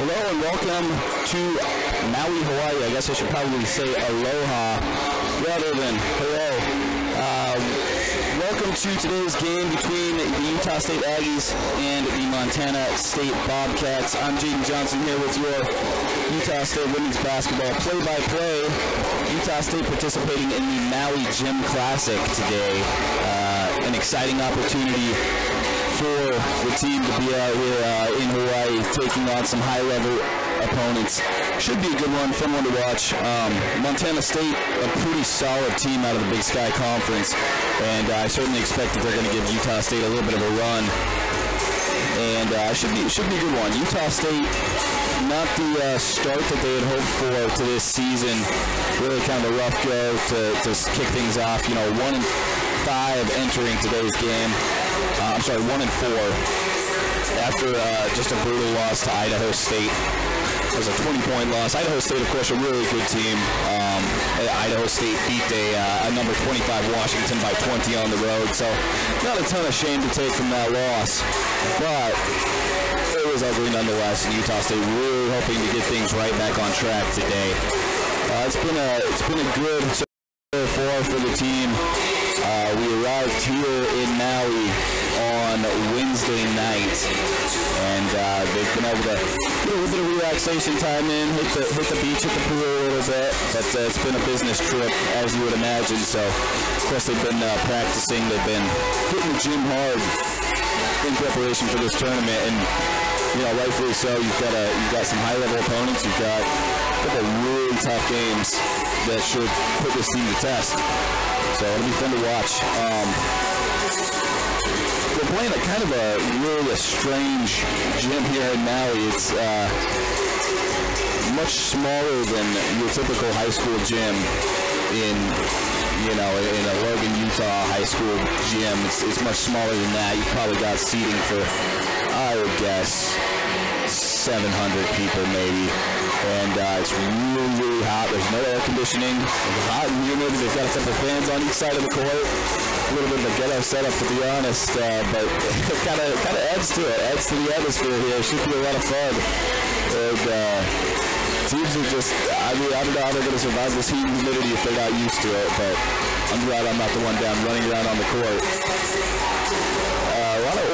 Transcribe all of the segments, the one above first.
Hello and welcome to Maui, Hawaii. I guess I should probably say aloha rather than hello. Welcome to today's game between the Utah State Aggies and the Montana State Bobcats. I'm Jaden Johnson here with your Utah State women's basketball play-by-play. Utah State participating in the Maui Classic today. An exciting opportunity for the team to be out here in Hawaii taking on some high-level opponents. Should be a good one, fun one to watch. Montana State, a pretty solid team out of the Big Sky Conference, and I certainly expect that they're going to give Utah State a little bit of a run. And should be a good one. Utah State, not the start that they had hoped for to this season. Really kind of a rough go to kick things off. You know, 1-5 entering today's game. I'm sorry, 1-4 after just a brutal loss to Idaho State. It was a 20-point loss. Idaho State, of course, a really good team. Idaho State beat a number 25 Washington by 20 on the road, so not a ton of shame to take from that loss, but it was ugly nonetheless. And Utah State really hoping to get things right back on track today. It's been a good so far for the team. We arrived here in Maui on Wednesday night, and they've been able to get a little bit of relaxation time in, hit the beach, hit the pool a little bit, but it's been a business trip, as you would imagine. So, of course, they've been practicing, they've been hitting the gym hard in preparation for this tournament, and you know, rightfully so. You've got some high-level opponents. You've got a couple of really tough games that should put this team to test. So it'll be fun to watch. We're playing a kind of a strange gym here in Maui. It's much smaller than your typical high school gym in a Logan, Utah high school gym. It's much smaller than that. You've probably got seating for, I would guess, 700 people maybe. And it's really, really hot. There's no air conditioning. It's hot and humid. They've got a couple fans on each side of the court. A little bit of a ghetto setup, to be honest, but it kind of adds to it. Adds to the atmosphere here. It should be a lot of fun. And teams are just, I don't know how they're going to survive this heat and humidity if they're not used to it, but I'm glad I'm not the one down running around on the court. A lot of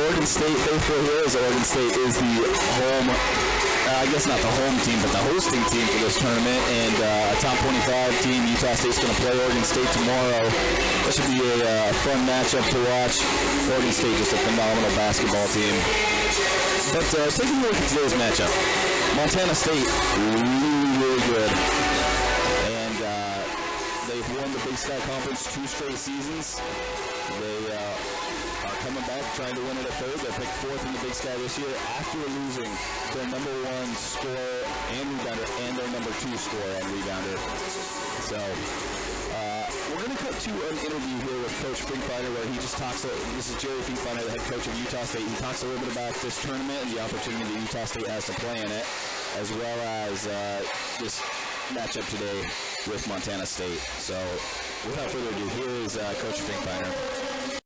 Oregon State faithful here, as Oregon State is the home, I guess not the home team, but the hosting team for this tournament, and a top 25 team. Utah State's going to play Oregon State tomorrow. That should be a fun matchup to watch. Oregon State, just a phenomenal basketball team. But taking a look at today's matchup, Montana State, really, really good. And they've won the Big Sky Conference 2 straight seasons. They are coming back, trying to win it a third. They picked 4th in the Big Sky this year after losing their number 1 scorer and rebounder and their number 2 scorer and rebounder. So we're going to cut to an interview here with Coach Finkbeiner, where he just talks. This is Jerry Finkbeiner, the head coach of Utah State. He talks a little bit about this tournament and the opportunity that Utah State has to play in it, as well as this matchup today with Montana State. So without further ado, here is Coach Finkbeiner.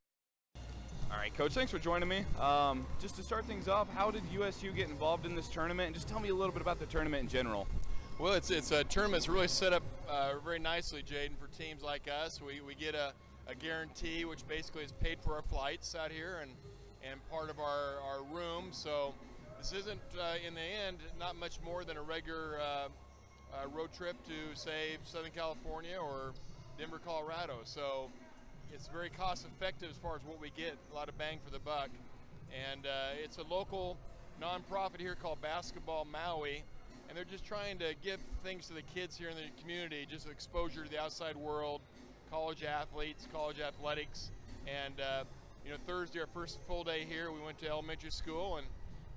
All right, Coach, thanks for joining me. Just to start things off, how did USU get involved in this tournament? And just tell me a little bit about the tournament in general. Well, it's a tournament that's really set up very nicely, Jaden, for teams like us. We get a guarantee, which basically is paid for our flights out here and part of our room. So this isn't, in the end, not much more than a regular road trip to, say, Southern California or Denver, Colorado. So it's very cost effective as far as what we get, a lot of bang for the buck. And it's a local nonprofit here called Basketball Maui, and they're just trying to give things to the kids here in the community, just exposure to the outside world, college athletes, college athletics. And Thursday, our first full day here, we went to elementary school and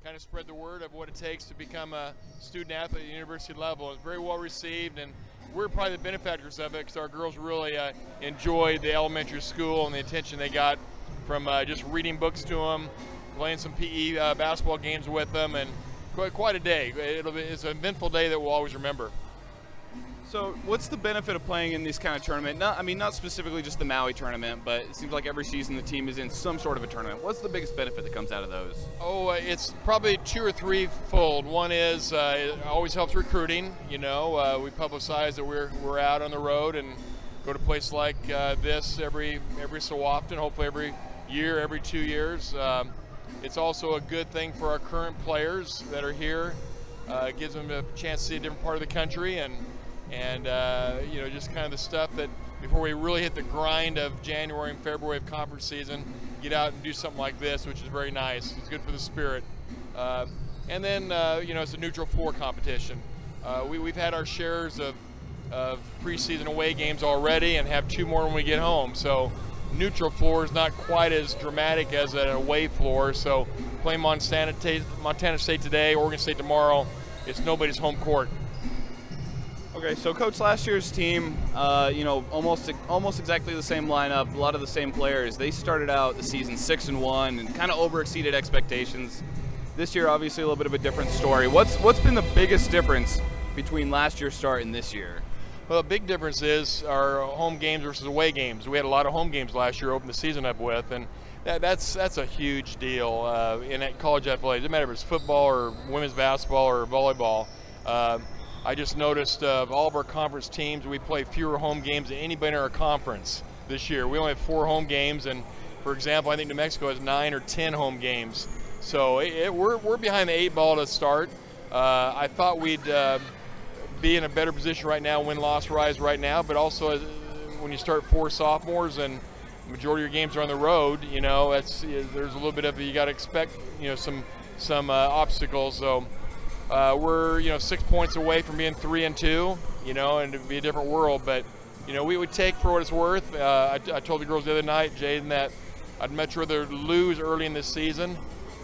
kind of spread the word of what it takes to become a student athlete at the university level. It's very well received, and we're probably the benefactors of it because our girls really enjoyed the elementary school and the attention they got from just reading books to them, playing some PE basketball games with them, and quite a day. It's an eventful day that we'll always remember. So what's the benefit of playing in this kind of tournament? Not specifically just the Maui tournament, but it seems like every season the team is in some sort of a tournament. What's the biggest benefit that comes out of those? Oh, it's probably 2 or 3-fold. One is it always helps recruiting. We publicize that we're out on the road and go to places like this every so often, hopefully every year, every 2 years. It's also a good thing for our current players that are here. It gives them a chance to see a different part of the country and just kind of the stuff that before we really hit the grind of January and February of conference season, get out and do something like this, which is very nice. It's good for the spirit. And then, it's a neutral floor competition. We've had our shares of preseason away games already and have 2 more when we get home. So neutral floor is not quite as dramatic as an away floor. So playing Montana State today, Oregon State tomorrow, it's nobody's home court. Okay, so Coach, last year's team, almost exactly the same lineup, a lot of the same players. They started out the season 6-1 and kind of overexceeded expectations. This year, obviously, a little bit of a different story. What's been the biggest difference between last year's start and this year? Well, the big difference is our home games versus away games. We had a lot of home games last year, opened the season up with, and that's a huge deal in college athletics. It doesn't matter if it's football or women's basketball or volleyball. I just noticed of all of our conference teams, we play fewer home games than anybody in our conference this year. We only have 4 home games, and for example, I think New Mexico has 9 or 10 home games. So we're behind the 8 ball to start. I thought we'd be in a better position right now, win-loss rise right now, but also when you start 4 sophomores and the majority of your games are on the road, there's a little bit of you got to expect some obstacles. So. We're 6 points away from being 3-2, and it'd be a different world. But we would take for what it's worth. I told the girls the other night, Jaden, that I'd much rather lose early in this season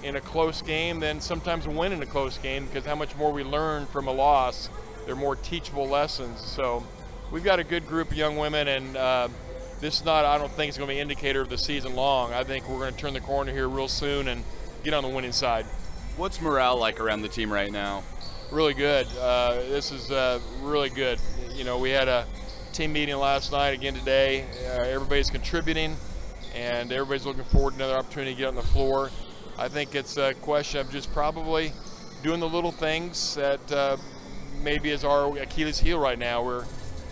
in a close game than sometimes win in a close game, because how much more we learn from a loss. They're more teachable lessons. So we've got a good group of young women, and this is not, I don't think it's going to be an indicator of the season long. I think we're going to turn the corner here real soon and get on the winning side. What's morale like around the team right now? Really good. This is really good. We had a team meeting last night, again today. Everybody's contributing, and everybody's looking forward to another opportunity to get on the floor. I think it's a question of just probably doing the little things that maybe is our Achilles heel right now.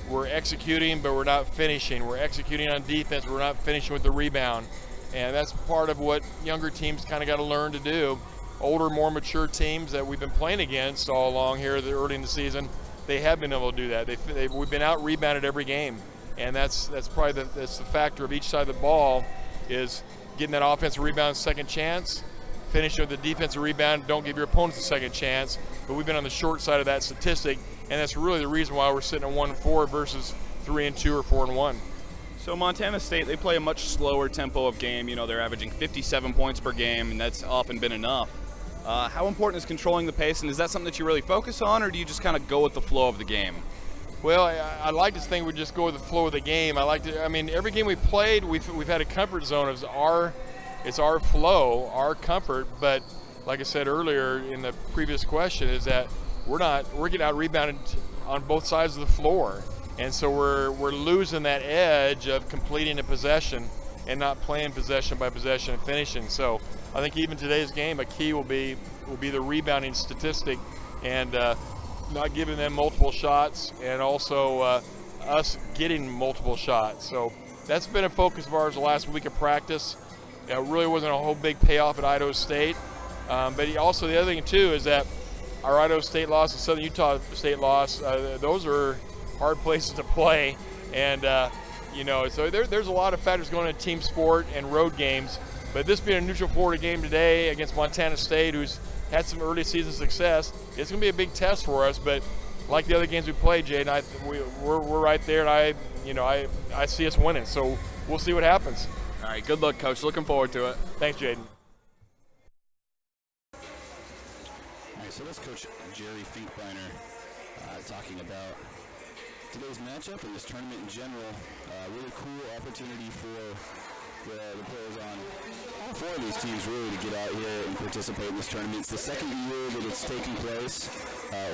We're executing, but we're not finishing. We're executing on defense, but we're not finishing with the rebound. And that's part of what younger teams kind of got to learn to do. Older, more mature teams that we've been playing against all along here early in the season, they have been able to do that. We've been out rebounded every game, and that's probably that's the factor of each side of the ball, is getting that offensive rebound second chance, finishing with the defensive rebound. Don't give your opponents a second chance. But we've been on the short side of that statistic, and that's really the reason why we're sitting at 1-4 versus 3-2 or 4-1. So Montana State, they play a much slower tempo of game. They're averaging 57 points per game, and that's often been enough. How important is controlling the pace, and is that something that you really focus on, or do you just kind of go with the flow of the game? Well, I like to think we just go with the flow of the game. Every game we played, we've had a comfort zone. It's our flow, our comfort. But like I said earlier in the previous question, is that we're getting out rebounded on both sides of the floor, and so we're losing that edge of completing a possession and not playing possession by possession and finishing. So I think even today's game, a key will be the rebounding statistic, and not giving them multiple shots, and also us getting multiple shots. So that's been a focus of ours the last week of practice. It really wasn't a whole big payoff at Idaho State, but also the other thing too is that our Idaho State loss and Southern Utah State loss, those are hard places to play, and so there's a lot of factors going into team sport and road games. But this being a neutral Florida game today against Montana State, who's had some early season success, it's going to be a big test for us. But like the other games we played, Jaden, we're right there, and I see us winning. So we'll see what happens. All right, good luck, Coach. Looking forward to it. Thanks, Jaden. All right, so that's Coach Jerry Finkbeiner talking about today's matchup and this tournament in general. Really cool opportunity for the players on all 4 of these teams really to get out here and participate in this tournament. It's the second year that it's taking place.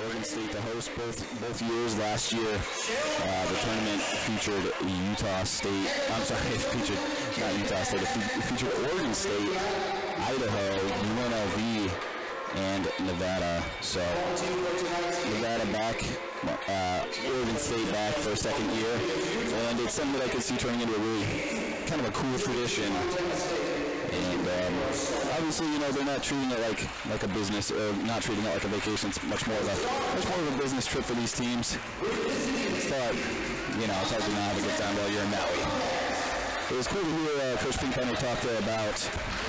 Oregon State the host both years. Last year, the tournament featured Utah State. I'm sorry, it featured not Utah State. It featured Oregon State, Idaho, UNLV, and Nevada. So Nevada back, Oregon State back for a second year, and it's something that I could see turning into a really kind of a cool tradition. And obviously, you know, they're not treating it like a business, or not treating it like a vacation. It's much more of a business trip for these teams. But you know, it's hard to not have a good time while you're in Maui. It was cool to hear Coach Pinkheimer talk about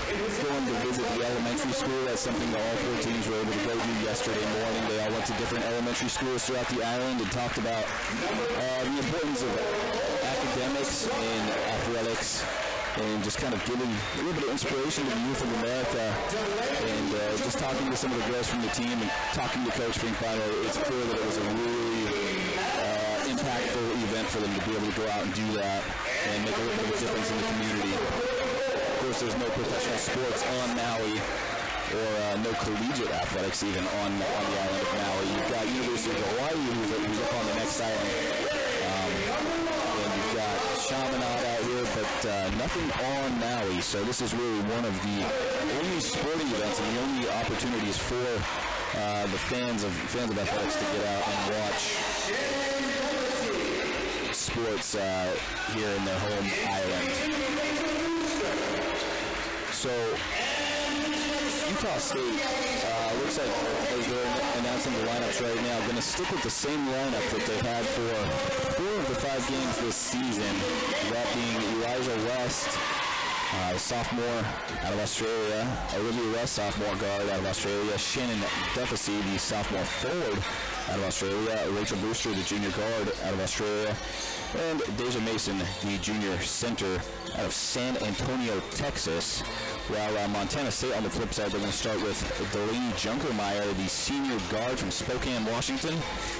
going to visit the elementary school. That's something that all 4 teams were able to go do yesterday morning. They all went to different elementary schools throughout the island and talked about the importance of academics and athletics, and just kind of giving a little bit of inspiration to the youth of America, and just talking to some of the girls from the team and talking to Coach Pinkheimer. It's clear that it was a really impactful event for them to be able to go out and do that and make a little bit of a difference in the community. Of course, there's no professional sports on Maui, or no collegiate athletics even on the island of Maui. You've got University of Hawaii, who's up on the next island. And you've got Chaminade out here, but nothing on Maui. So this is really one of the only sporting events and the only opportunities for the fans of athletics to get out and watch sports here in their home island. So Utah State looks like, as they're announcing the lineups right now, going to stick with the same lineup that they had for 4 of the 5 games this season. That being Elijah West, sophomore out of Australia, Olivia West, sophomore guard out of Australia, Shannon Duffy, the sophomore forward out of Australia, Rachel Brewster, the junior guard out of Australia, and Deja Mason, the junior center out of San Antonio, Texas. While Montana State, on the flip side, they're going to start with Delaney Junkermeyer, the senior guard from Spokane, Washington,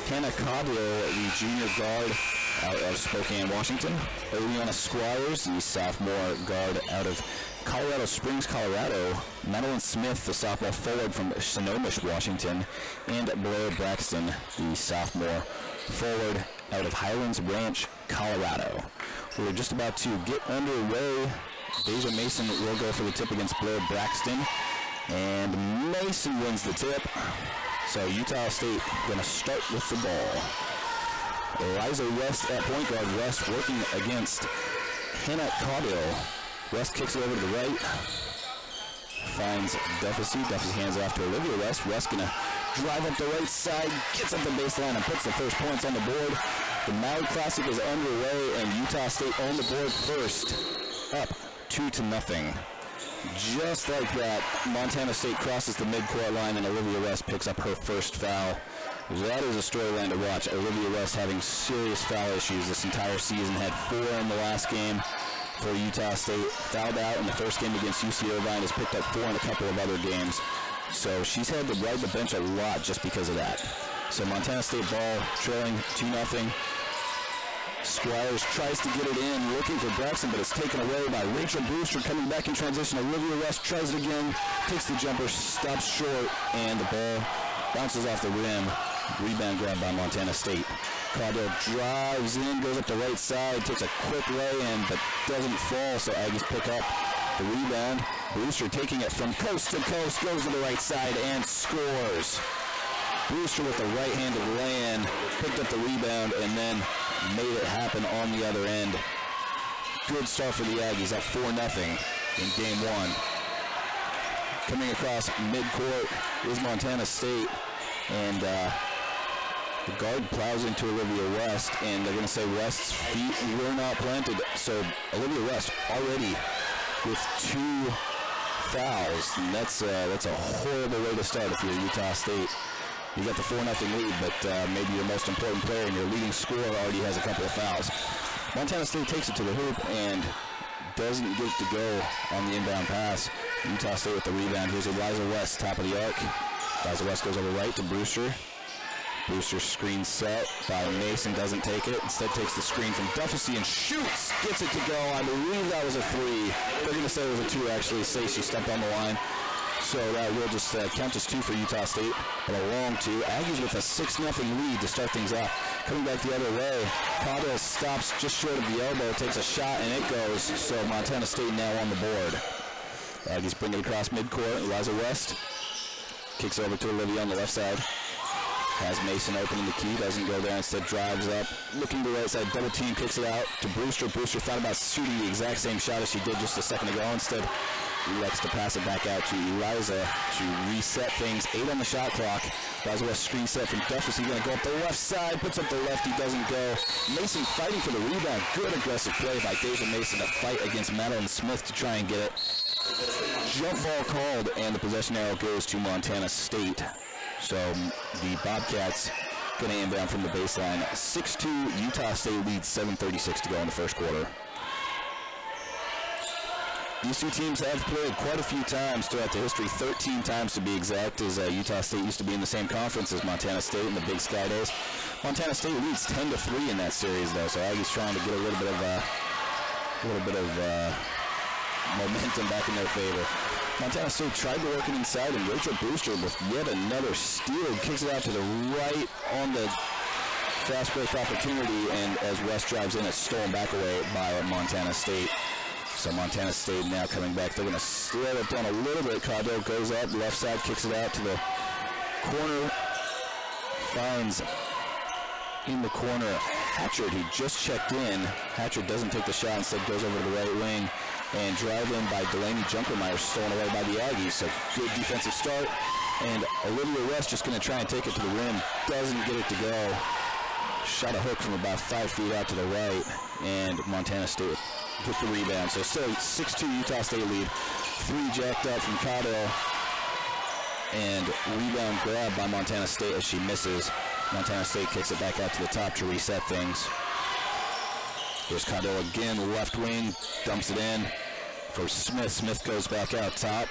Hannah Cabrio, the junior guard out of Spokane, Washington, Eliana Squires, the sophomore guard out of Colorado Springs, Colorado, Madeline Smith, the sophomore forward from Snohomish, Washington, and Blair Braxton, the sophomore forward out of Highlands Ranch, Colorado. We're just about to get underway. Deja Mason will go for the tip against Blair Braxton, and Mason wins the tip. So Utah State going to start with the ball. Eliza West at point guard. West working against Hannah Caudill. West kicks it over to the right. Finds Duffy. Duffy hands it off to Olivia West. West going to drive up the right side, gets up the baseline, and puts the first points on the board. The Maui Classic is underway, and Utah State on the board first, up 2-0. Just like that, Montana State crosses the midcourt line, and Olivia West picks up her first foul. That is a storyline to watch. Olivia West having serious foul issues this entire season. Had 4 in the last game for Utah State. Fouled out in the first game against UC Irvine. Has picked up 4 in a couple of other games. So she's had to ride the bench a lot just because of that. So Montana State ball trailing 2-0. Squires tries to get it in, looking for Braxton, but it's taken away by Rachel Brewster coming back in transition. Olivia West tries it again, takes the jumper, stops short, and the ball bounces off the rim. Rebound grab by Montana State. Caudill drives in, goes up the right side, takes a quick lay-in, but doesn't fall, so Aggies pick up the rebound. Brewster taking it from coast to coast, goes to the right side and scores. Brewster with the right-handed lay-in, picked up the rebound, and then made it happen on the other end. Good start for the Aggies, up 4-0 in game 1. Coming across midcourt is Montana State, and the guard plows into Olivia West, and they're going to say West's feet were not planted. So Olivia West already with 2 fouls, and that's a horrible way to start if you're Utah State. You got the 4-0 lead, but maybe your most important player and your leading scorer already has a couple of fouls. Montana State takes it to the hoop and doesn't get to go on the inbound pass. Utah State with the rebound. Here's Eliza West, top of the arc. Eliza West goes over right to Brewster. Brewster screen set by Mason, doesn't take it. Instead takes the screen from Duffy and shoots. Gets it to go. I believe that was a 3. They're going to say it was a 2, actually. Say she stepped on the line. So that will just count as 2 for Utah State, but a long 2. Aggies with a 6-0 lead to start things off. Coming back the other way, Caudill stops just short of the elbow, takes a shot, and it goes. So Montana State now on the board. Aggies bring it across midcourt. Eliza West kicks over to Olivia on the left side. Has Mason opening the key, doesn't go there, instead drives up, looking to the right side, double team, kicks it out to Brewster. Brewster thought about shooting the exact same shot as she did just a second ago. Instead, elects to pass it back out to Eliza to reset things. 8 on the shot clock. Eliza West screen set from Duffus. He's going to go up the left side, puts up the left, he doesn't go. Mason fighting for the rebound. Good aggressive play by Deja Mason to fight against Madeline Smith to try and get it. Jump ball called, and the possession arrow goes to Montana State. So the Bobcats going to inbound from the baseline. 6-2, Utah State leads, 7:36 to go in the first quarter. These two teams have played quite a few times throughout the history, 13 times to be exact, as Utah State used to be in the same conference as Montana State in the Big Sky days. Montana State leads 10-3 in that series, though, so Aggie's trying to get a little bit of momentum back in their favor. Montana State tried to work it inside, and Rachel Brewster with yet another steal kicks it out to the right on the fast break opportunity, and as West drives in, it's stolen back away by Montana State. So Montana State now coming back. They're going to slow it down a little bit. Caudill goes up, left side, kicks it out to the corner. Finds in the corner Hatchard. He just checked in. Hatchard doesn't take the shot, instead goes over to the right wing. And drive in by Delaney Junkermeyer, stolen away by the Aggies. So good defensive start. And Olivia West just going to try and take it to the rim. Doesn't get it to go. Shot a hook from about 5 feet out to the right. And Montana State with the rebound. So still 6-2 Utah State lead. 3 jacked up from Caudill. And rebound grab by Montana State as she misses. Montana State kicks it back out to the top to reset things. Here's Caudill again, left wing, dumps it in for Smith. Smith goes back out top,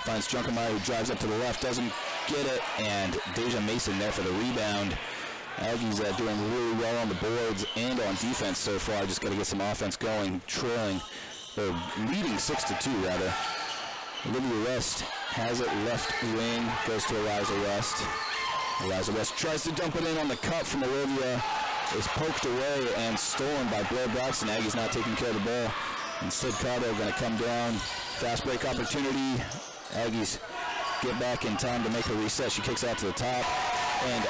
finds Junkermeyer, who drives up to the left, doesn't get it, and Deja Mason there for the rebound. Aggies doing really well on the boards and on defense so far. Just got to get some offense going, trailing, or leading 6-2 rather. Olivia West has it left wing, goes to Eliza West. Eliza West tries to dump it in on the cut from Olivia. Is poked away and stolen by Blair Braxton. Aggies not taking care of the ball. Instead, Caudill going to come down. Fast break opportunity. Aggies get back in time to make a reset. She kicks out to the top. And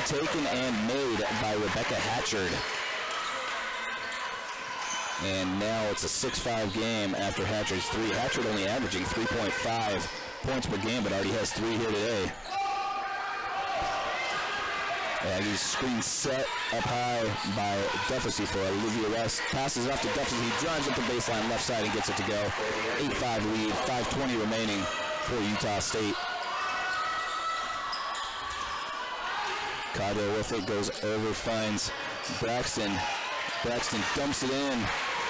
3 taken and made by Rebecca Hatchard. And now it's a 6-5 game after Hatchard's 3. Hatchard only averaging 3.5 points per game, but already has 3 here today. Aggies screen set up high by Duffusy for Olivia West. Passes off to Duffusy. He drives up the baseline left side and gets it to go. 8-5 lead, 5:20 remaining for Utah State. Caudill with it, goes over, finds Braxton. Braxton dumps it in,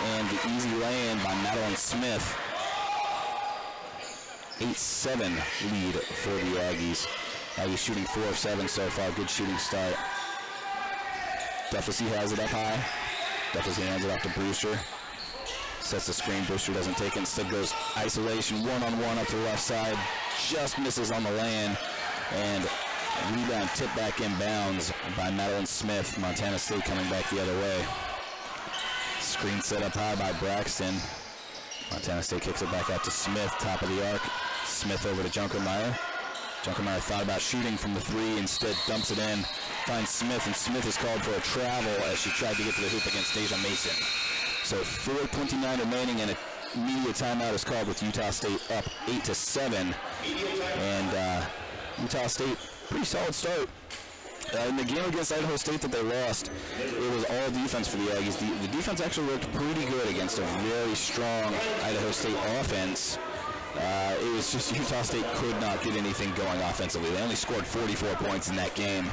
and the easy lay-in by Madeline Smith. 8-7 lead for the Aggies. Aggies shooting 4 of 7 so far. Good shooting start. Duffusy has it up high. Duffusy hands it off to Brewster. Sets the screen. Brewster doesn't take it. Instead goes isolation, one-on-one up to the left side. Just misses on the lay-in. And rebound tip back inbounds by Madeline Smith. Montana State coming back the other way. Screen set up high by Braxton. Montana State kicks it back out to Smith, top of the arc. Smith over to Junkermeyer. Junkermeyer thought about shooting from the 3, instead dumps it in, finds Smith, and Smith is called for a travel as she tried to get to the hoop against Deja Mason. So 4:29 remaining, and a media timeout is called with Utah State up 8-7. And Utah State, pretty solid start. In the game against Idaho State that they lost, it was all defense for the Aggies. The defense actually looked pretty good against a very strong Idaho State offense. It was just Utah State could not get anything going offensively. They only scored 44 points in that game.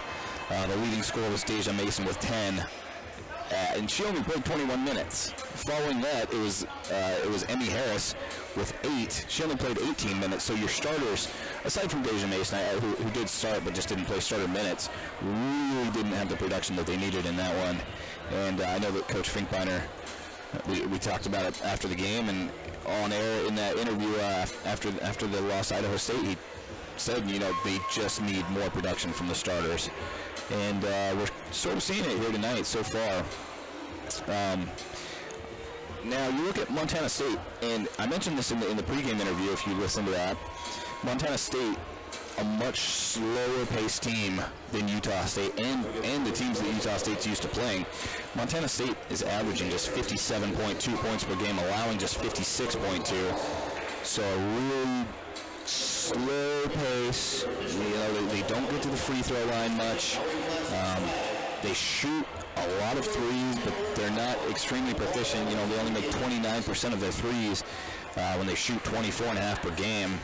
The leading scorer was Deja Mason with 10. And she only played 21 minutes. Following that, it was Emmy Harris with 8. She only played 18 minutes. So your starters, aside from Deja Mason, who did start but just didn't play starter minutes, really didn't have the production that they needed in that one. And I know that Coach Finkbeiner we talked about it after the game and on air in that interview after the loss to Idaho State. He said, you know, they just need more production from the starters, and we're sort of seeing it here tonight so far. Now you look at Montana State, and I mentioned this in the pregame interview. If you listen to that, Montana State, a much slower paced team than Utah State and the teams that Utah State's used to playing. Montana State is averaging just 57.2 points per game, allowing just 56.2. So a really slow pace. You know, they don't get to the free throw line much. They shoot a lot of threes, but they're not extremely proficient. You know, they only make 29% of their threes when they shoot 24.5 per game.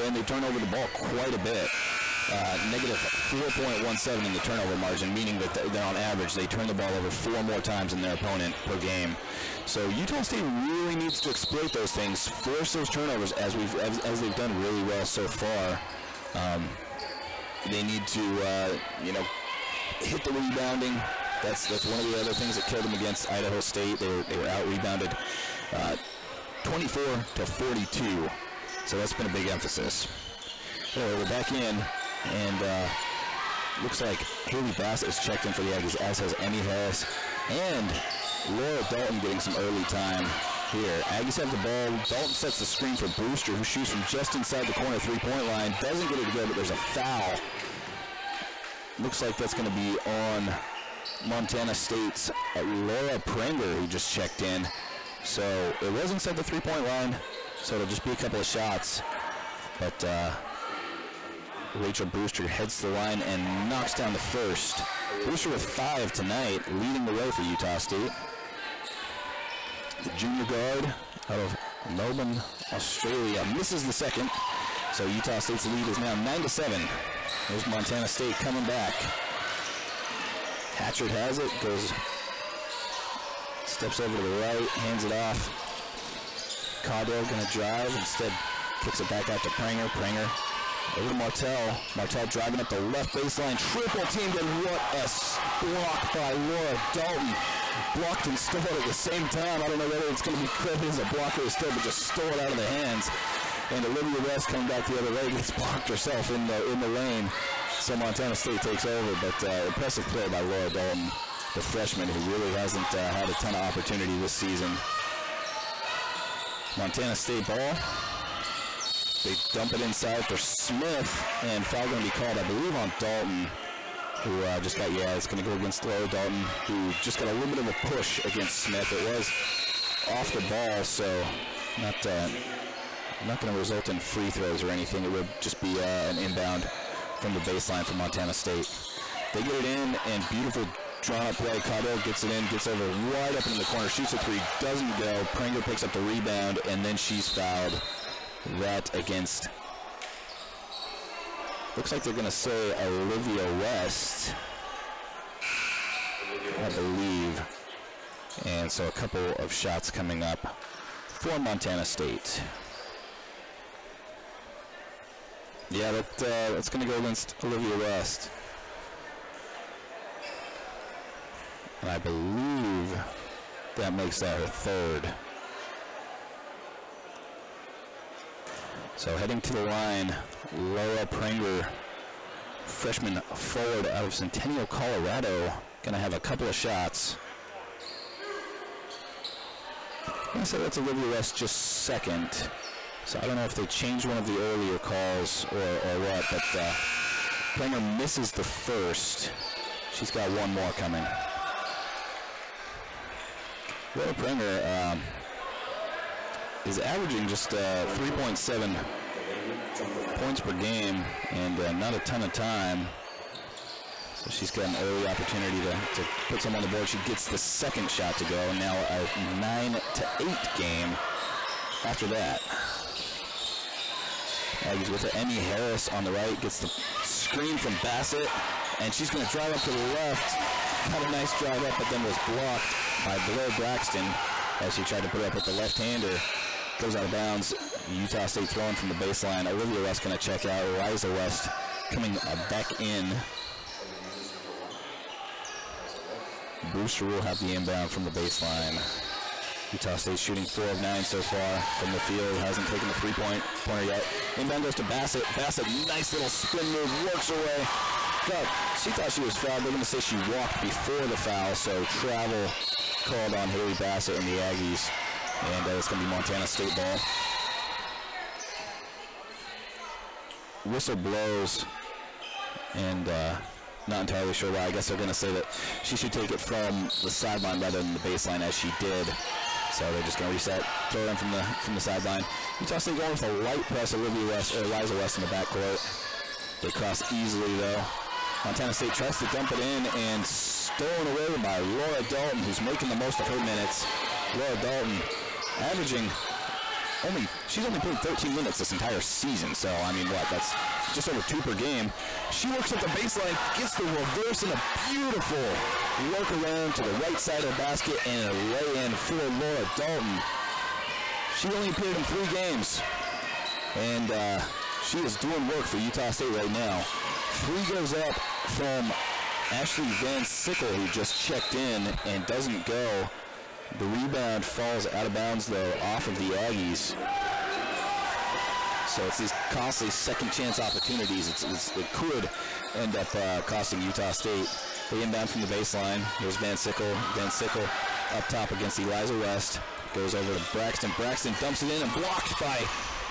And they turn over the ball quite a bit. Negative 4.17 in the turnover margin, meaning that they're on average, they turn the ball over 4 more times than their opponent per game. So Utah State really needs to exploit those things, force those turnovers as they've done really well so far. They need to, you know, hit the rebounding. That's one of the other things that killed them against Idaho State. They were out-rebounded 24 to 42. So that's been a big emphasis. Anyway, we're back in, and looks like Haley Bassett is checked in for the Aggies, as has Emmy Harris, and Laura Dalton getting some early time here. Aggies have the ball. Dalton sets the screen for Brewster, who shoots from just inside the corner three-point line. Doesn't get it to go, but there's a foul. Looks like that's going to be on Montana State's Laura Prenger, who just checked in. So it was inside the three-point line, so it'll just be a couple of shots. But Rachel Brewster heads to the line and knocks down the first. Brewster with 5 tonight, leading the way for Utah State. The junior guard out of Melbourne, Australia, misses the second. So Utah State's lead is now 9-7. There's Montana State coming back. Hatchard has it, steps over to the right, hands it off. Caudill going to drive, instead kicks it back out to Prenger. Prenger over to Martell. Martell driving up the left baseline, triple teamed, and what a block by Laura Dalton. Blocked and stole at the same time. I don't know whether it's going to be credited as a blocker or still, but just stole it out of the hands. And Olivia West coming back the other way, gets blocked herself in the lane. So Montana State takes over, but impressive play by Laura Dalton, the freshman who really hasn't had a ton of opportunity this season. Montana State ball. They dump it inside for Smith, and foul going to be called, I believe, on Dalton, who just got, it's going to go against Laura Dalton, who just got a little bit of a push against Smith. It was off the ball, so not going to result in free throws or anything. It would just be an inbound from the baseline for Montana State. They get it in, and beautiful drawn-up play. Caudill gets it in, gets over wide up in the corner, shoots a three, doesn't go. Prenger picks up the rebound, and then she's fouled. That against, looks like they're going to say Olivia West, I believe. And so a couple of shots coming up for Montana State. Yeah, that's going to go against Olivia West. And I believe that makes that her third. So heading to the line, Laura Prenger, freshman forward out of Centennial, Colorado, going to have a couple of shots. I'm going to say that's Olivia West just second. So I don't know if they changed one of the earlier calls or what, but Prenger misses the first. She's got one more coming. Laura Prenger is averaging just 3.7 points per game and not a ton of time. So she's got an early opportunity to put some on the board. She gets the second shot to go, and now a 9-8 game after that. Aggies with it. Emmy Harris on the right gets the screen from Bassett, and she's going to drive up to the left. Got a nice drive up, but then was blocked by Blair Braxton as she tried to put it up with the left-hander. Goes out of bounds. Utah State throwing from the baseline. Olivia West going to check out. Eliza West coming back in. Brewster will have the inbound from the baseline. Utah State shooting 4 of 9 so far from the field. Hasn't taken the three-pointer yet. Inbound goes to Bassett. Bassett, nice little spin move, works her way. God, she thought she was fouled. They're going to say she walked before the foul, so travel called on Haley Bassett and the Aggies. And it's going to be Montana State ball. Whistle blows, and not entirely sure why. I guess they're going to say that she should take it from the sideline rather than the baseline, as she did. So they're just going to reset, throw it in from the sideline. Utah State going with a light press, Eliza West in the backcourt. They cross easily though. Montana State tries to dump it in and stolen away by Laura Dalton, who's making the most of her minutes. Laura Dalton averaging she's only played 13 minutes this entire season, so I mean what, that's just over 2 per game. She works at the baseline, gets the reverse and a beautiful work around to the right side of the basket and a lay-in for Laura Dalton. She only appeared in 3 games, and she is doing work for Utah State right now. 3 goes up from Ashley Van Sickle, who just checked in and doesn't go. The rebound falls out of bounds, though, off of the Aggies. So it's these costly second chance opportunities. It could end up costing Utah State. They inbound from the baseline. Here's Van Sickle. Van Sickle up top against Eliza West. Goes over to Braxton. Braxton dumps it in and blocked by,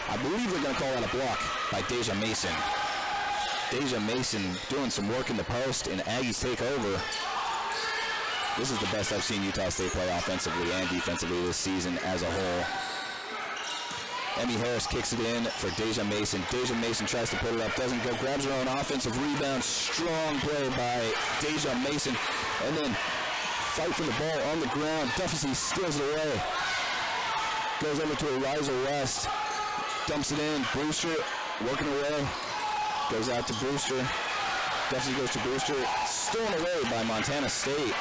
I believe they're going to call that a block, by Deja Mason. Deja Mason doing some work in the post, and Aggies take over. This is the best I've seen Utah State play offensively and defensively this season as a whole. Emmy Harris kicks it in for Deja Mason. Deja Mason tries to put it up, doesn't go, grabs her own offensive rebound. Strong play by Deja Mason. And then fight for the ball on the ground. Duffy steals it away. Goes over to Eliza West. Dumps it in. Brewster working away. Goes out to Brewster. Duffy goes to Brewster. Stolen away by Montana State.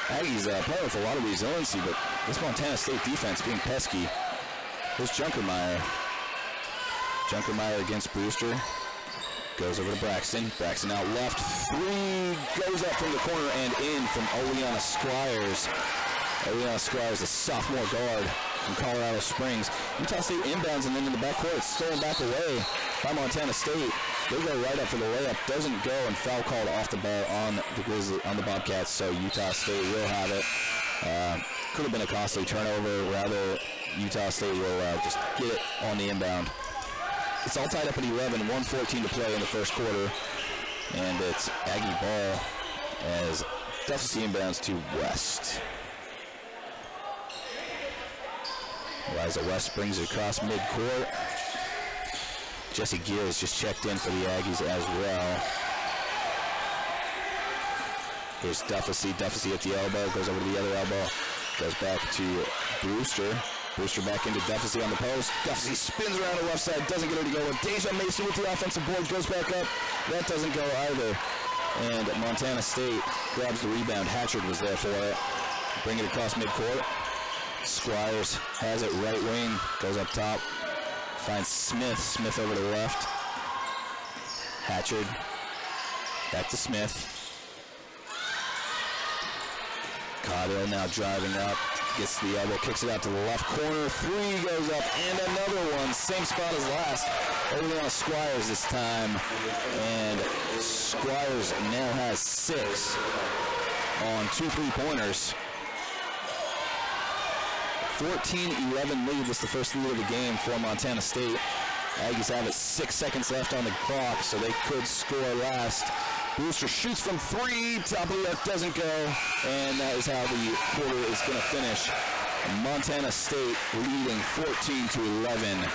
Aggies playing with a lot of resiliency, but this Montana State defense being pesky. Here's Junkermeyer. Junkermeyer against Brewster. Goes over to Braxton. Braxton out left. 3 goes up from the corner and in from Oleana Squires. Oleana Squires, a sophomore guard from Colorado Springs. Utah State inbounds and then in the backcourt, it's stolen back away by Montana State. They go right up for the layup, doesn't go, and foul called off the ball on the Bobcats, so Utah State will have it. Could have been a costly turnover. Rather, Utah State will just get it on the inbound. It's all tied up at 11, 1:14 to play in the first quarter, and it's Aggie ball as Duffy inbounds to West. Eliza West brings it across midcourt. Jesse Gills just checked in for the Aggies as well. Here's Duffy. Duffy at the elbow, goes over to the other elbow, goes back to Brewster. Brewster back into Duffy on the post. Duffy spins around the left side, doesn't get her to go. Deja Mason with the offensive board, goes back up. That doesn't go either. And Montana State grabs the rebound. Hatchard was there for it. Bring it across midcourt. Squires has it right wing, goes up top. Finds Smith. Smith over to the left. Hatchard. Back to Smith. Caudill now driving up. Gets the elbow, kicks it out to the left corner. 3 goes up, and another one. Same spot as last. Over on Squires this time. And Squires now has 6 on 2 3-pointers. 14-11 lead. This is the first lead of the game for Montana State. Aggies have it 6 seconds left on the clock, so they could score last. Brewster shoots from 3, top of the arc doesn't go, and that is how the quarter is going to finish. Montana State leading 14-11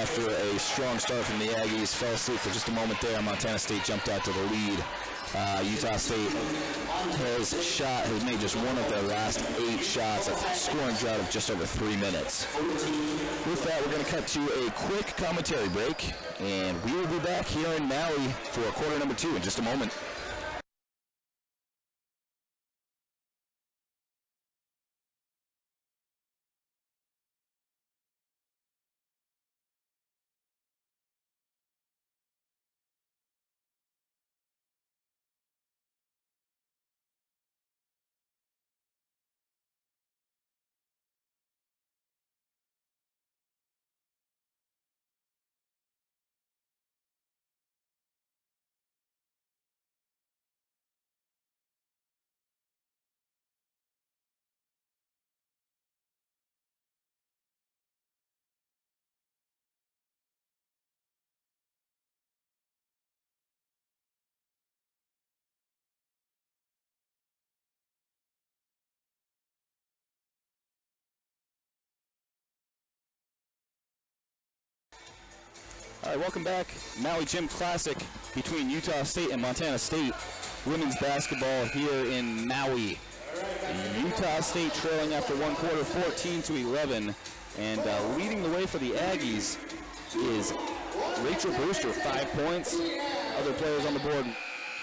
after a strong start from the Aggies. Fell asleep for just a moment there. Montana State jumped out to the lead. Utah State has made just one of their last 8 shots, a scoring drought of just over 3 minutes. With that, we're going to cut to a quick commentary break, and we will be back here in Maui for quarter number 2 in just a moment. All right, welcome back. Maui Gym Classic between Utah State and Montana State. Women's basketball here in Maui. Utah State trailing after one quarter, 14-11. And leading the way for the Aggies is Rachel Brewster, 5 points. Other players on the board,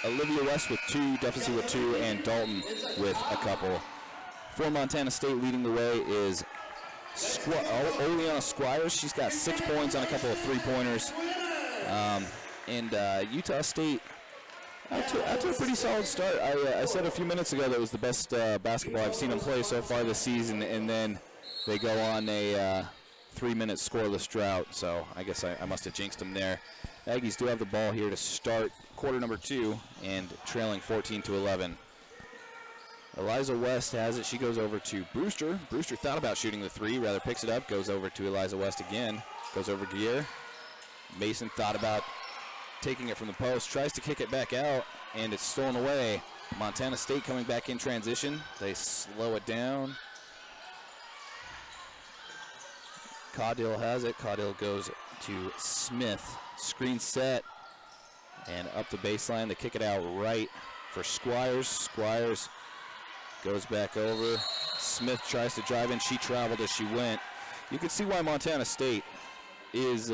Olivia West with 2, Duffy with 2, and Dalton with a couple. For Montana State, leading the way is Oleana Squires. She's got 6 points on a couple of three-pointers. Utah State, after a pretty solid start, I said a few minutes ago that it was the best basketball I've seen them play so far this season, and then they go on a 3-minute scoreless drought, so I guess I must have jinxed them there. Aggies do have the ball here to start quarter number 2 and trailing 14-11. Eliza West has it. She goes over to Brewster. Brewster thought about shooting the 3, rather picks it up, goes over to Eliza West again, goes over Gear. Mason thought about taking it from the post, tries to kick it back out, and it's stolen away. Montana State coming back in transition. They slow it down. Caudill has it. Caudill goes to Smith. Screen set. And up the baseline. They kick it out right for Squires. Squires goes back over. Smith tries to drive in. She traveled as she went. You can see why Montana State is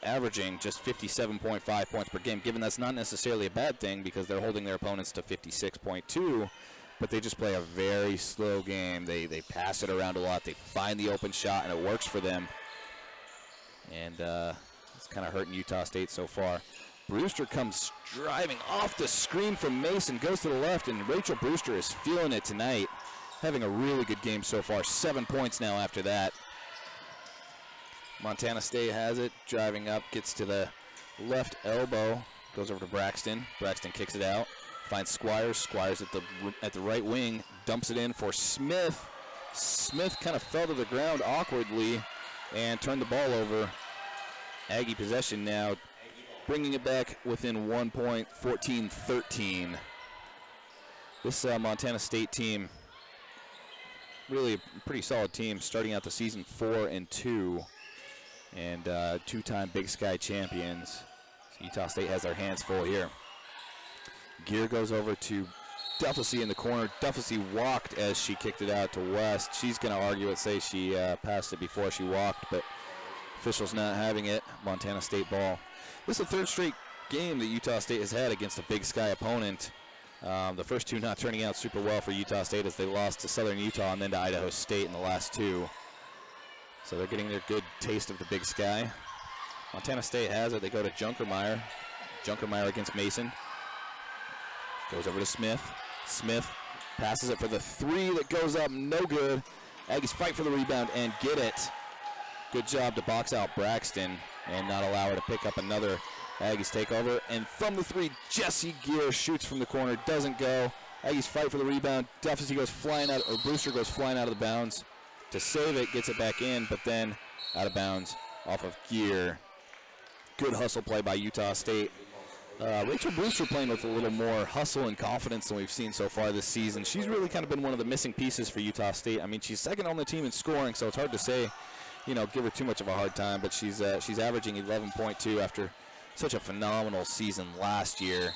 averaging just 57.5 points per game, given that's not necessarily a bad thing because they're holding their opponents to 56.2. But they just play a very slow game. They pass it around a lot. They find the open shot, and it works for them. And it's kind of hurting Utah State so far. Brewster comes driving off the screen from Mason, goes to the left, and Rachel Brewster is feeling it tonight. Having a really good game so far. 7 points now after that. Montana State has it, driving up, gets to the left elbow, goes over to Braxton. Braxton kicks it out. Finds Squires. Squires at the right wing, dumps it in for Smith. Smith kind of fell to the ground awkwardly and turned the ball over. Aggie possession now, bringing it back within 1 point, 14-13. This Montana State team, really a pretty solid team, starting out the season 4-2, and 2-time Big Sky champions. So Utah State has their hands full here. Gear goes over to Duffy in the corner. Duffy walked as she kicked it out to West. She's going to argue it, say she passed it before she walked, but officials not having it. Montana State ball. This is the 3rd straight game that Utah State has had against a Big Sky opponent. The first 2 not turning out super well for Utah State as they lost to Southern Utah and then to Idaho State in the last 2. So they're getting their good taste of the Big Sky. Montana State has it. They go to Junkermeyer. Junkermeyer against Mason. Goes over to Smith. Smith passes it for the 3 that goes up, no good. Aggies fight for the rebound and get it. Good job to box out Braxton and not allow her to pick up another Aggies takeover. And from the 3, Jesse Gear shoots from the corner, doesn't go. Aggies fight for the rebound. Duffy goes flying out, or Brewster goes flying out of the bounds to save it, gets it back in, but then out of bounds off of Gear. Good hustle play by Utah State. Rachel Brewster playing with a little more hustle and confidence than we've seen so far this season. She's really kind of been one of the missing pieces for Utah State. I mean, she's second on the team in scoring, so it's hard to say, give her too much of a hard time, but she's averaging 11.2 after such a phenomenal season last year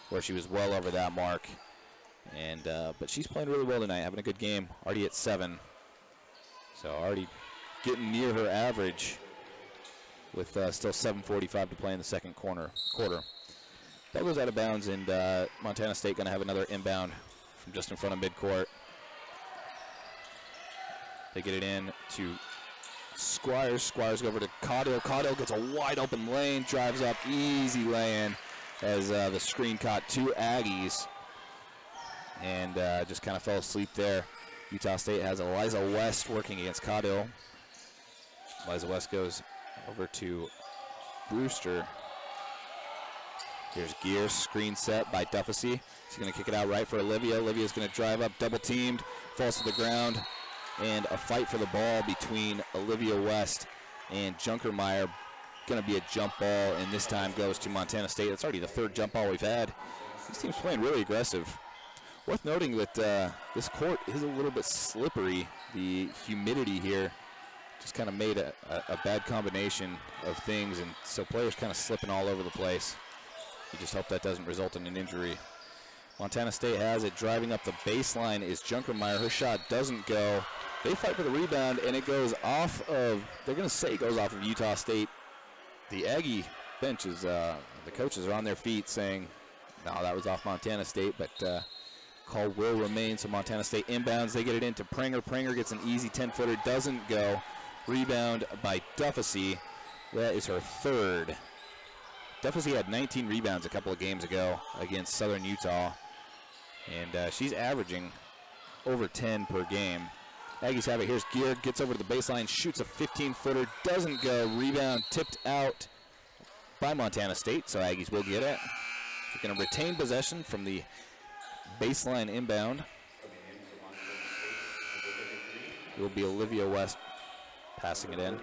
where she was well over that mark. And but she's playing really well tonight, having a good game, already at 7. So already getting near her average with still 7:45 to play in the second quarter. That goes out of bounds, and Montana State going to have another inbound from just in front of midcourt. They get it in to Squires. Squires go over to Caudill. Caudill gets a wide open lane, drives up, easy lay-in as the screen caught 2 Aggies and just kind of fell asleep there. Utah State has Eliza West working against Caudill. Eliza West goes over to Brewster. Here's Gear, screen set by Duffy. She's going to kick it out right for Olivia. Olivia's going to drive up, double teamed, falls to the ground, and a fight for the ball between Olivia West and Junkermeyer. Going to be a jump ball, and this time goes to Montana State. It's already the 3rd jump ball we've had. This team's playing really aggressive. Worth noting that this court is a little bit slippery. The humidity here just kind of made a bad combination of things, and so players kind of slipping all over the place. You just hope that doesn't result in an injury. Montana State has it. Driving up the baseline is Junkermeyer. Her shot doesn't go. They fight for the rebound, and it goes off of, they're going to say it goes off of Utah State. The Aggie bench is, the coaches are on their feet saying, no, that was off Montana State, but call will remain, so Montana State inbounds. They get it into Pringer. Pringer gets an easy 10-footer, doesn't go. Rebound by Duffusy. That is her third. Duffusy had 19 rebounds a couple of games ago against Southern Utah, and she's averaging over 10 per game. Aggies have it. Here's Gear, gets over to the baseline, shoots a 15-footer, doesn't go. Rebound tipped out by Montana State, so Aggies will get it. They're going to retain possession from the baseline inbound. It will be Olivia West passing it in.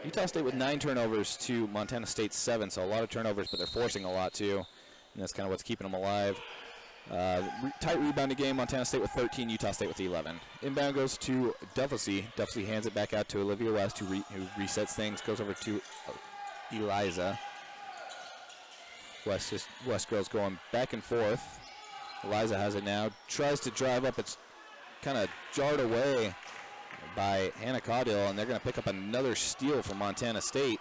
Utah State with 9 turnovers to Montana State's 7, so a lot of turnovers, but they're forcing a lot too, and that's kind of what's keeping them alive. Tight rebounding game, Montana State with 13, Utah State with 11. Inbound goes to Duffusy. Duffusy hands it back out to Olivia West, who resets things, goes over to Eliza. West girls going back and forth. Eliza has it now, tries to drive up, it's kind of jarred away by Hannah Caudill, and they're going to pick up another steal from Montana State.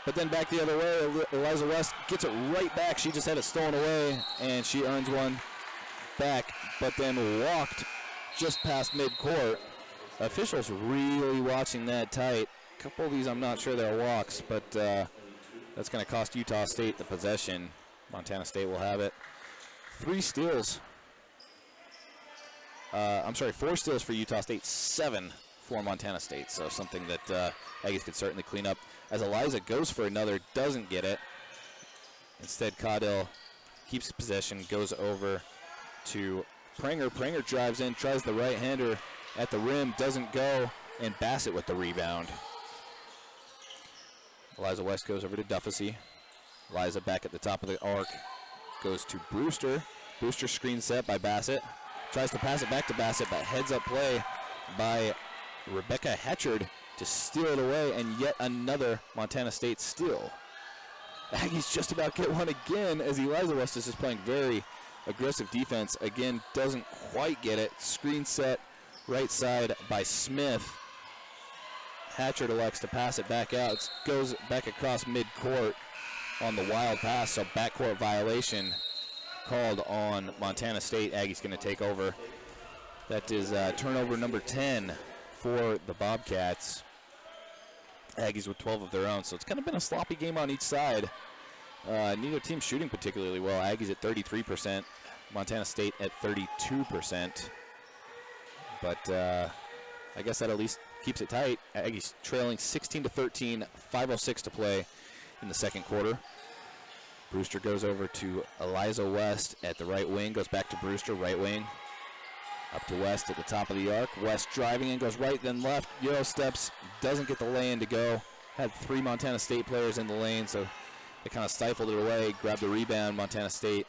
But then back the other way, Eliza West gets it right back. She just had it stolen away, and she earns one back, but then walked just past midcourt. Officials really watching that tight. A couple of these I'm not sure they're walks, but that's going to cost Utah State the possession. Montana State will have it. 4 steals for Utah State, 7 for Montana State. So something that Aggies could certainly clean up. As Eliza goes for another, doesn't get it. Instead, Caudill keeps possession, goes over to Pringer. Pringer drives in, tries the right-hander at the rim, doesn't go, and Bassett with the rebound. Eliza West goes over to Duffusy. Eliza back at the top of the arc, goes to Brewster. Brewster screen set by Bassett. Tries to pass it back to Bassett, but heads-up play by Rebecca Hatchard to steal it away, and yet another Montana State steal. Aggies just about get one again, as Eliza West is just playing very aggressive defense. Again, doesn't quite get it. Screen set right side by Smith. Hatchard elects to pass it back out. It goes back across midcourt on the wild pass, so backcourt violation called on Montana State. Aggies going to take over. That is turnover number 10 for the Bobcats. Aggies with 12 of their own, so it's kind of been a sloppy game on each side. Neither team shooting particularly well. Aggies at 33%, Montana State at 32%. But I guess that at least keeps it tight. Aggies trailing 16-13, 5:06 to play in the second quarter. Brewster goes over to Eliza West at the right wing, goes back to Brewster, right wing. Up to West at the top of the arc. West driving in, goes right, then left. Euro steps, doesn't get the lay-in to go. Had 3 Montana State players in the lane, so they kind of stifled it away. Grabbed the rebound. Montana State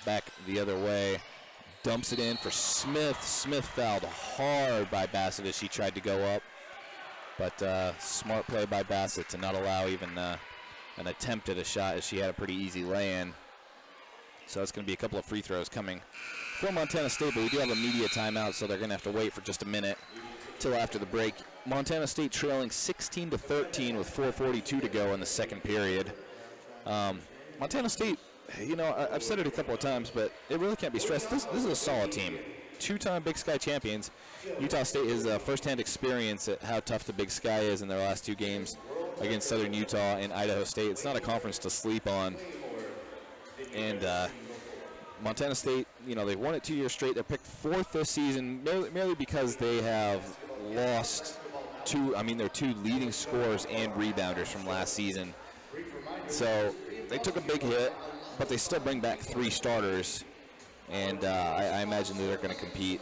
back the other way. Dumps it in for Smith. Smith fouled hard by Bassett as she tried to go up. But smart play by Bassett to not allow even an attempt at a shot, as she had a pretty easy lay-in. So it's going to be a couple of free throws coming for Montana State, but we do have a media timeout, so they're going to have to wait for just a minute till after the break. Montana State trailing 16-13 with 4:42 to go in the second period. Montana State, you know, I've said it a couple of times, but it really can't be stressed. This is a solid team. 2-time Big Sky champions. Utah State is first-hand experience at how tough the Big Sky is in their last 2 games against Southern Utah and Idaho State. It's not a conference to sleep on. And Montana State, you know, they've won it 2 years straight. They're picked 4th this season, merely because they have lost their 2 leading scorers and rebounders from last season. So they took a big hit, but they still bring back 3 starters. And I imagine that they're going to compete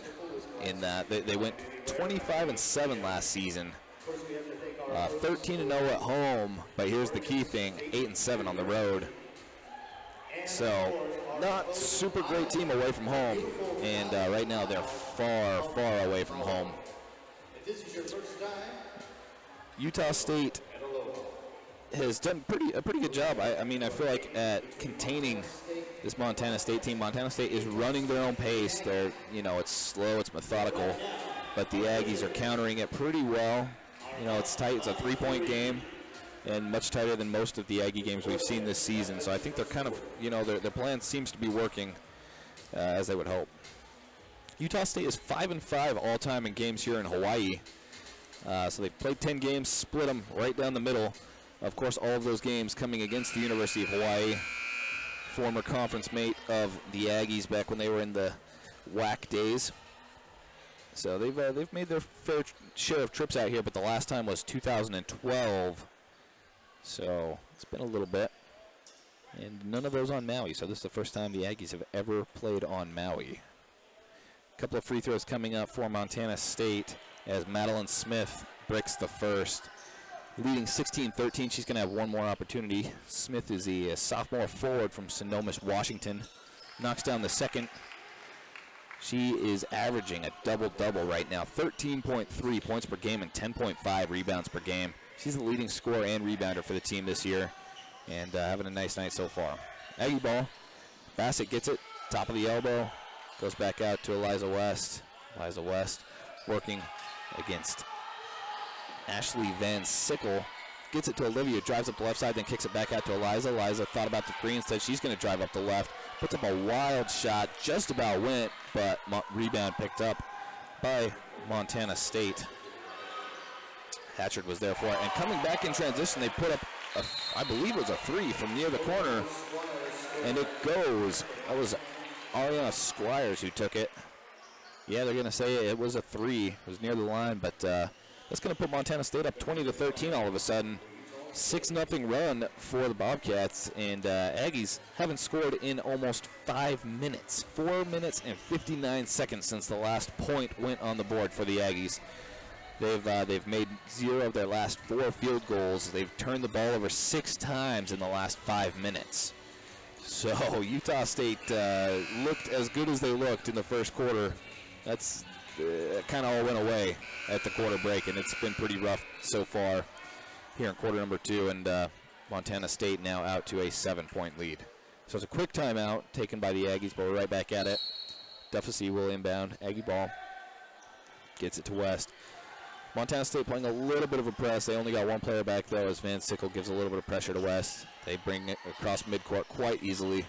in that. They went 25-7 last season. 13-0 at home, but here's the key thing, 8-7 on the road. So not super great team away from home, and right now they're far, far away from home. Utah State has done a pretty good job. I mean, I feel like at containing this Montana State team. Montana State is running their own pace. They're, you know, it's slow, it's methodical, but the Aggies are countering it pretty well. You know, it's tight. It's a 3-point game, and much tighter than most of the Aggie games we've seen this season. So I think they're kind of, you know, their plan seems to be working as they would hope. Utah State is 5-5 all-time in games here in Hawaii. So they've played 10 games, split them right down the middle. Of course, all of those games coming against the University of Hawaii, former conference mate of the Aggies back when they were in the WAC days. So they've made their fair share of trips out here, but the last time was 2012. So it's been a little bit. And none of those on Maui, so this is the first time the Aggies have ever played on Maui. A couple of free throws coming up for Montana State as Madeline Smith bricks the first. Leading 16-13, she's going to have one more opportunity. Smith is a sophomore forward from Sonoma, Washington. Knocks down the second. She is averaging a double-double right now. 13.3 points per game and 10.5 rebounds per game. She's the leading scorer and rebounder for the team this year, and having a nice night so far. Aggie ball. Bassett gets it, top of the elbow. Goes back out to Eliza West. Eliza West working against Ashley Van Sickle. Gets it to Olivia, drives up the left side, then kicks it back out to Eliza. Eliza thought about the three, instead she's going to drive up the left. Puts up a wild shot, just about went, but rebound picked up by Montana State. Hatchard was there for it. And coming back in transition, they put up, I believe it was a three from near the corner. And it goes. That was Ariana Squires who took it. Yeah, they're going to say it was a three. It was near the line, but that's going to put Montana State up 20-13 all of a sudden. 6-0 run for the Bobcats, and Aggies haven't scored in almost 5 minutes. 4 minutes and 59 seconds since the last point went on the board for the Aggies. They've made 0 of their last 4 field goals. They've turned the ball over 6 times in the last 5 minutes. So Utah State looked as good as they looked in the first quarter. That's kind of all went away at the quarter break, and it's been pretty rough so far here in quarter number 2, and Montana State now out to a 7-point lead. So it's a quick timeout taken by the Aggies, but we're right back at it. Duffy will inbound. Aggie ball gets it to West. Montana State playing a little bit of a press. They only got one player back, though, as Van Sickle gives a little bit of pressure to West. They bring it across midcourt quite easily.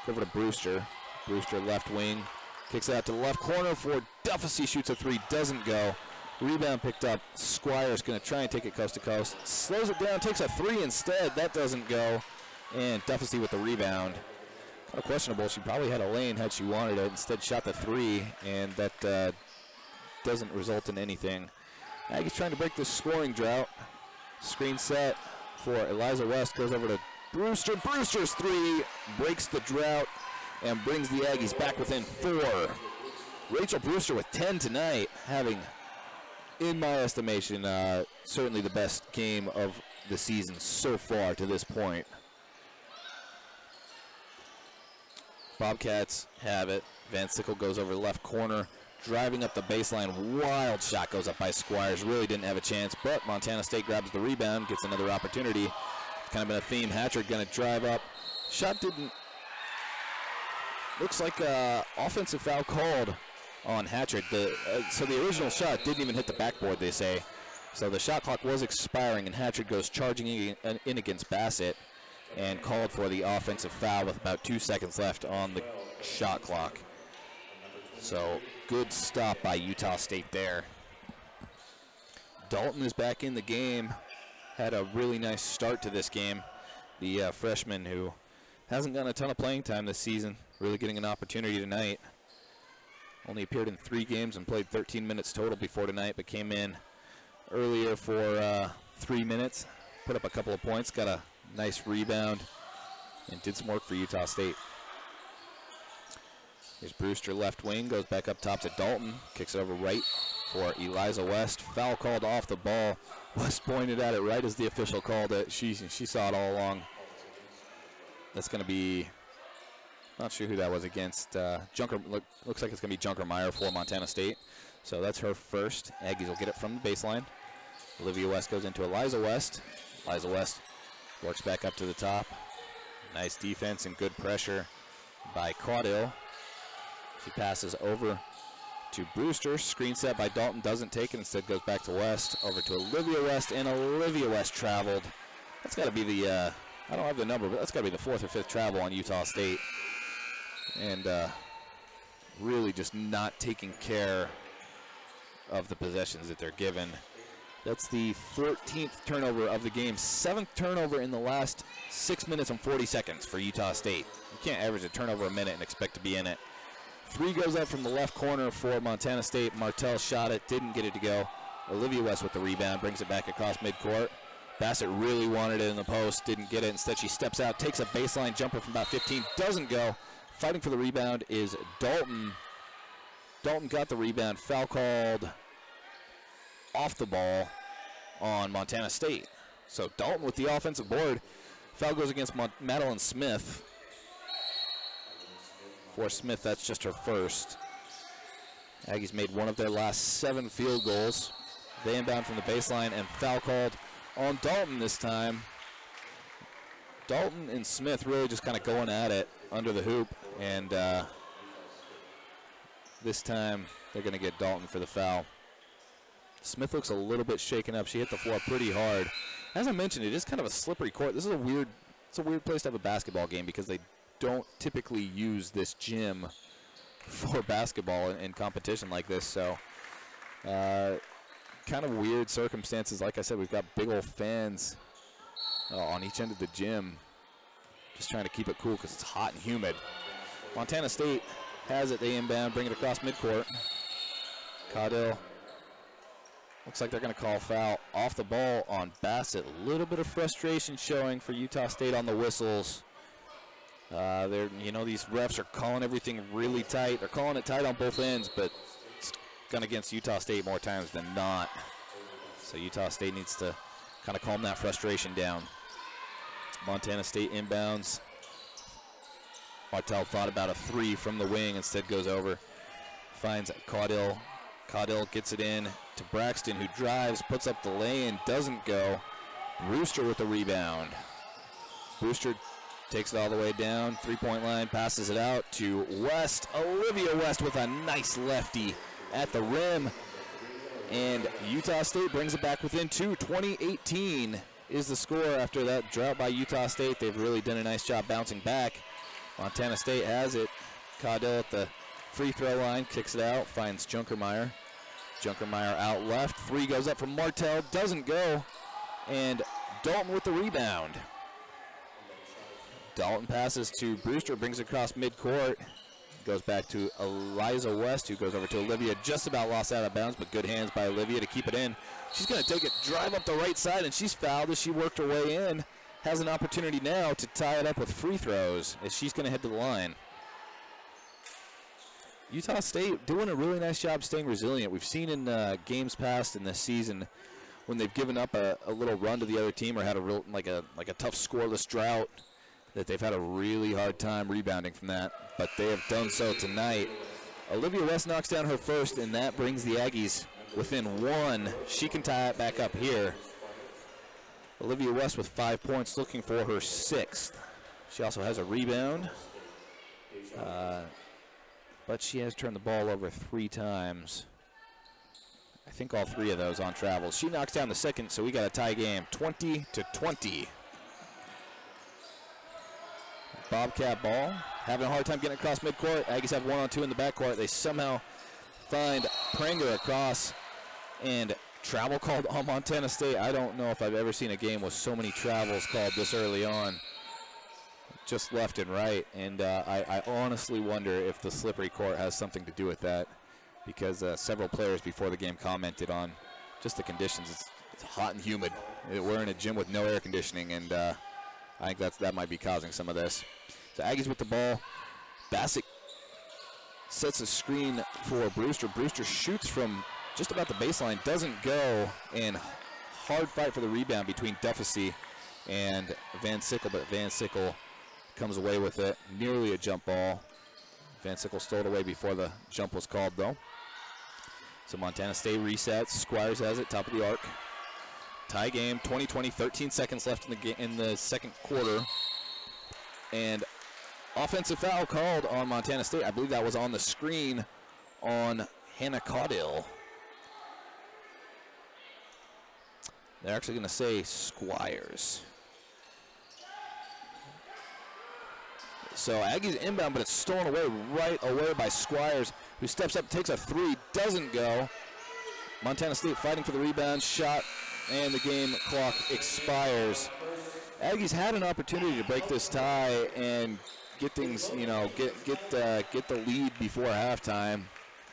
Over to Brewster. Brewster left wing. Kicks it out to the left corner for Duffy. Shoots a three. Doesn't go. Rebound picked up. Squire's going to try and take it coast to coast. Slows it down. Takes a three instead. That doesn't go. And Duffy with the rebound. Kind of questionable. She probably had a lane had she wanted it. Instead shot the three. And that doesn't result in anything. Aggies trying to break this scoring drought. Screen set for Eliza West. Goes over to Brewster. Brewster's three breaks the drought and brings the Aggies back within 4. Rachel Brewster with 10 tonight, having, in my estimation, certainly the best game of the season so far to this point. Bobcats have it. Van Sickle goes over the left corner. Driving up the baseline, wild shot goes up by Squires. Really didn't have a chance, but Montana State grabs the rebound, gets another opportunity. Kind of been a theme. Hatchard going to drive up. Shot didn't. Looks like an offensive foul called on Hatchard. So the original shot didn't even hit the backboard, they say. So the shot clock was expiring, and Hatchard goes charging in against Bassett and called for the offensive foul with about 2 seconds left on the shot clock. So good stop by Utah State there. Dalton is back in the game. Had a really nice start to this game. The freshman who hasn't gotten a ton of playing time this season, really getting an opportunity tonight. Only appeared in 3 games and played 13 minutes total before tonight, but came in earlier for 3 minutes. Put up a couple of points, got a nice rebound, and did some work for Utah State. Here's Brewster left wing, goes back up top to Dalton, kicks it over right for Eliza West. Foul called off the ball. West pointed at it right as the official called it. She saw it all along. That's going to be, not sure who that was against. Junker, looks like it's going to be Junker Meyer for Montana State. So that's her first. Aggies will get it from the baseline. Olivia West goes into Eliza West. Eliza West works back up to the top. Nice defense and good pressure by Caudill. She passes over to Brewster. Screen set by Dalton, doesn't take it, instead goes back to West. Over to Olivia West, and Olivia West traveled. That's got to be the, I don't have the number, but that's got to be the 4th or 5th travel on Utah State. And really just not taking care of the possessions that they're given. That's the 14th turnover of the game. 7th turnover in the last 6 minutes and 40 seconds for Utah State. You can't average a turnover a minute and expect to be in it. 3 goes up from the left corner for Montana State. Martell shot it, didn't get it to go. Olivia West with the rebound, brings it back across midcourt. Bassett really wanted it in the post, didn't get it. Instead, she steps out, takes a baseline jumper from about 15, doesn't go. Fighting for the rebound is Dalton. Dalton got the rebound. Foul called off the ball on Montana State. So Dalton with the offensive board. Foul goes against Madeline Smith. For Smith, that's just her first. Aggies made one of their last 7 field goals. They inbound from the baseline, and foul called on Dalton this time. Dalton and Smith really just kind of going at it under the hoop, and this time they're going to get Dalton for the foul. Smith looks a little bit shaken up. She hit the floor pretty hard. As I mentioned, it is kind of a slippery court. This is it's a weird place to have a basketball game because they don't typically use this gym for basketball in competition like this. So kind of weird circumstances. Like I said, we've got big old fans on each end of the gym, just trying to keep it cool because it's hot and humid. Montana State has it. They inbound, bring it across midcourt. Caudill. Looks like they're going to call foul off the ball on Bassett. A little bit of frustration showing for Utah State on the whistles. These refs are calling everything really tight. They're calling it tight on both ends, but it's gone against Utah State more times than not. So Utah State needs to kind of calm that frustration down. Montana State inbounds. Martell thought about a 3 from the wing, instead goes over. Finds Caudill. Caudill gets it in to Braxton, who drives, puts up the lay-in, doesn't go. Brewster with the rebound. Brewster takes it all the way down, 3-point line, passes it out to West. Olivia West with a nice lefty at the rim. And Utah State brings it back within 2. 20-18 is the score after that drought by Utah State. They've really done a nice job bouncing back. Montana State has it. Caudill at the free throw line, kicks it out, finds Junkermeyer. Junkermeyer out left. 3 goes up from Martell, doesn't go. And Dalton with the rebound. Dalton passes to Brewster, brings it across midcourt. Goes back to Eliza West, who goes over to Olivia. Just about lost out of bounds, but good hands by Olivia to keep it in. She's going to take it, drive up the right side, and she's fouled as she worked her way in. Has an opportunity now to tie it up with free throws as she's going to head to the line. Utah State doing a really nice job staying resilient. We've seen in games past in this season when they've given up a little run to the other team or had a real like a tough scoreless drought, that they've had a really hard time rebounding from that, but they have done so tonight. Olivia West knocks down her first, and that brings the Aggies within 1. She can tie it back up here. Olivia West with 5 points, looking for her 6th. She also has a rebound, but she has turned the ball over 3 times. I think all 3 of those on travels. She knocks down the second, so we got a tie game, 20-20. Bobcat ball, having a hard time getting across midcourt. Aggies have 1-on-2 in the backcourt. They somehow find Pranger across, and travel called on Montana State. I don't know if I've ever seen a game with so many travels called this early on, just left and right. And I honestly wonder if the slippery court has something to do with that, because several players before the game commented on just the conditions. It's hot and humid. We're in a gym with no air conditioning, and I think that might be causing some of this. So Aggies with the ball. Bassett sets a screen for Brewster. Brewster shoots from just about the baseline, doesn't go, and hard fight for the rebound between Duffusy and Van Sickle, but Van Sickle comes away with it. Nearly a jump ball. Van Sickle stole it away before the jump was called, though. So Montana State resets. Squires has it, top of the arc. Tie game, 20-20, 13 seconds left in the second quarter. And offensive foul called on Montana State. I believe that was on the screen on Hannah Caudill. They're actually going to say Squires. So Aggies inbound, but it's stolen away right away by Squires, who steps up, takes a three, doesn't go. Montana State fighting for the rebound, shot, and the game clock expires. Aggies had an opportunity to break this tie and get things, you know, get the lead before halftime,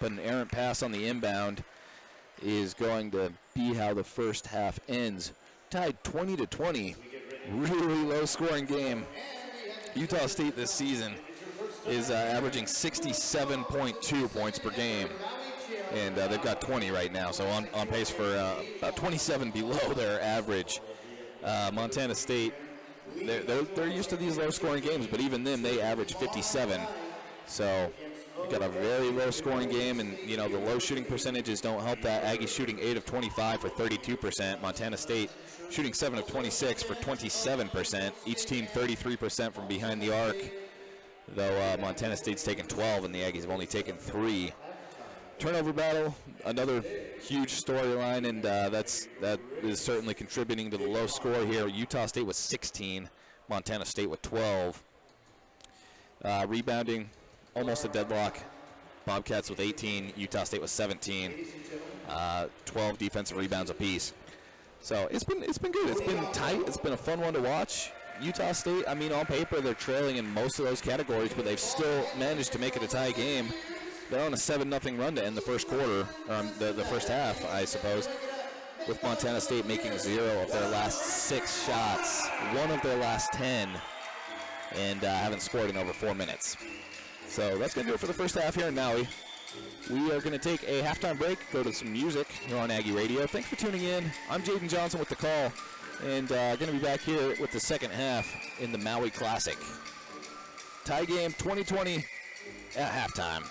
but an errant pass on the inbound is going to be how the first half ends. Tied 20-20, really low-scoring game. Utah State this season is averaging 67.2 points per game, and they've got 20 right now, so on pace for about 27 below their average. Montana State, they're used to these low-scoring games, but even then they average 57. So you've got a very low-scoring game, and you know the low shooting percentages don't help that. Aggies shooting 8 of 25 for 32%. Montana State shooting 7 of 26 for 27%. Each team 33% from behind the arc, though Montana State's taken 12 and the Aggies have only taken 3. Turnover battle, another huge storyline, and that is certainly contributing to the low score here. Utah State with 16, Montana State with 12. Rebounding, almost a deadlock. Bobcats with 18, Utah State with 17. 12 defensive rebounds apiece. So it's been good. It's been tight. It's been a fun one to watch. Utah State, I mean, on paper they're trailing in most of those categories, but they've still managed to make it a tie game. They're on a 7-0 run to end the first quarter, or the first half, I suppose, with Montana State making 0 of their last 6 shots, 1 of their last 10, and haven't scored in over 4 minutes. So that's going to do it for the first half here in Maui. We are going to take a halftime break, go to some music here on Aggie Radio. Thanks for tuning in. I'm Jaden Johnson with the call, and going to be back here with the second half in the Maui Classic. Tie game 20-20 at halftime.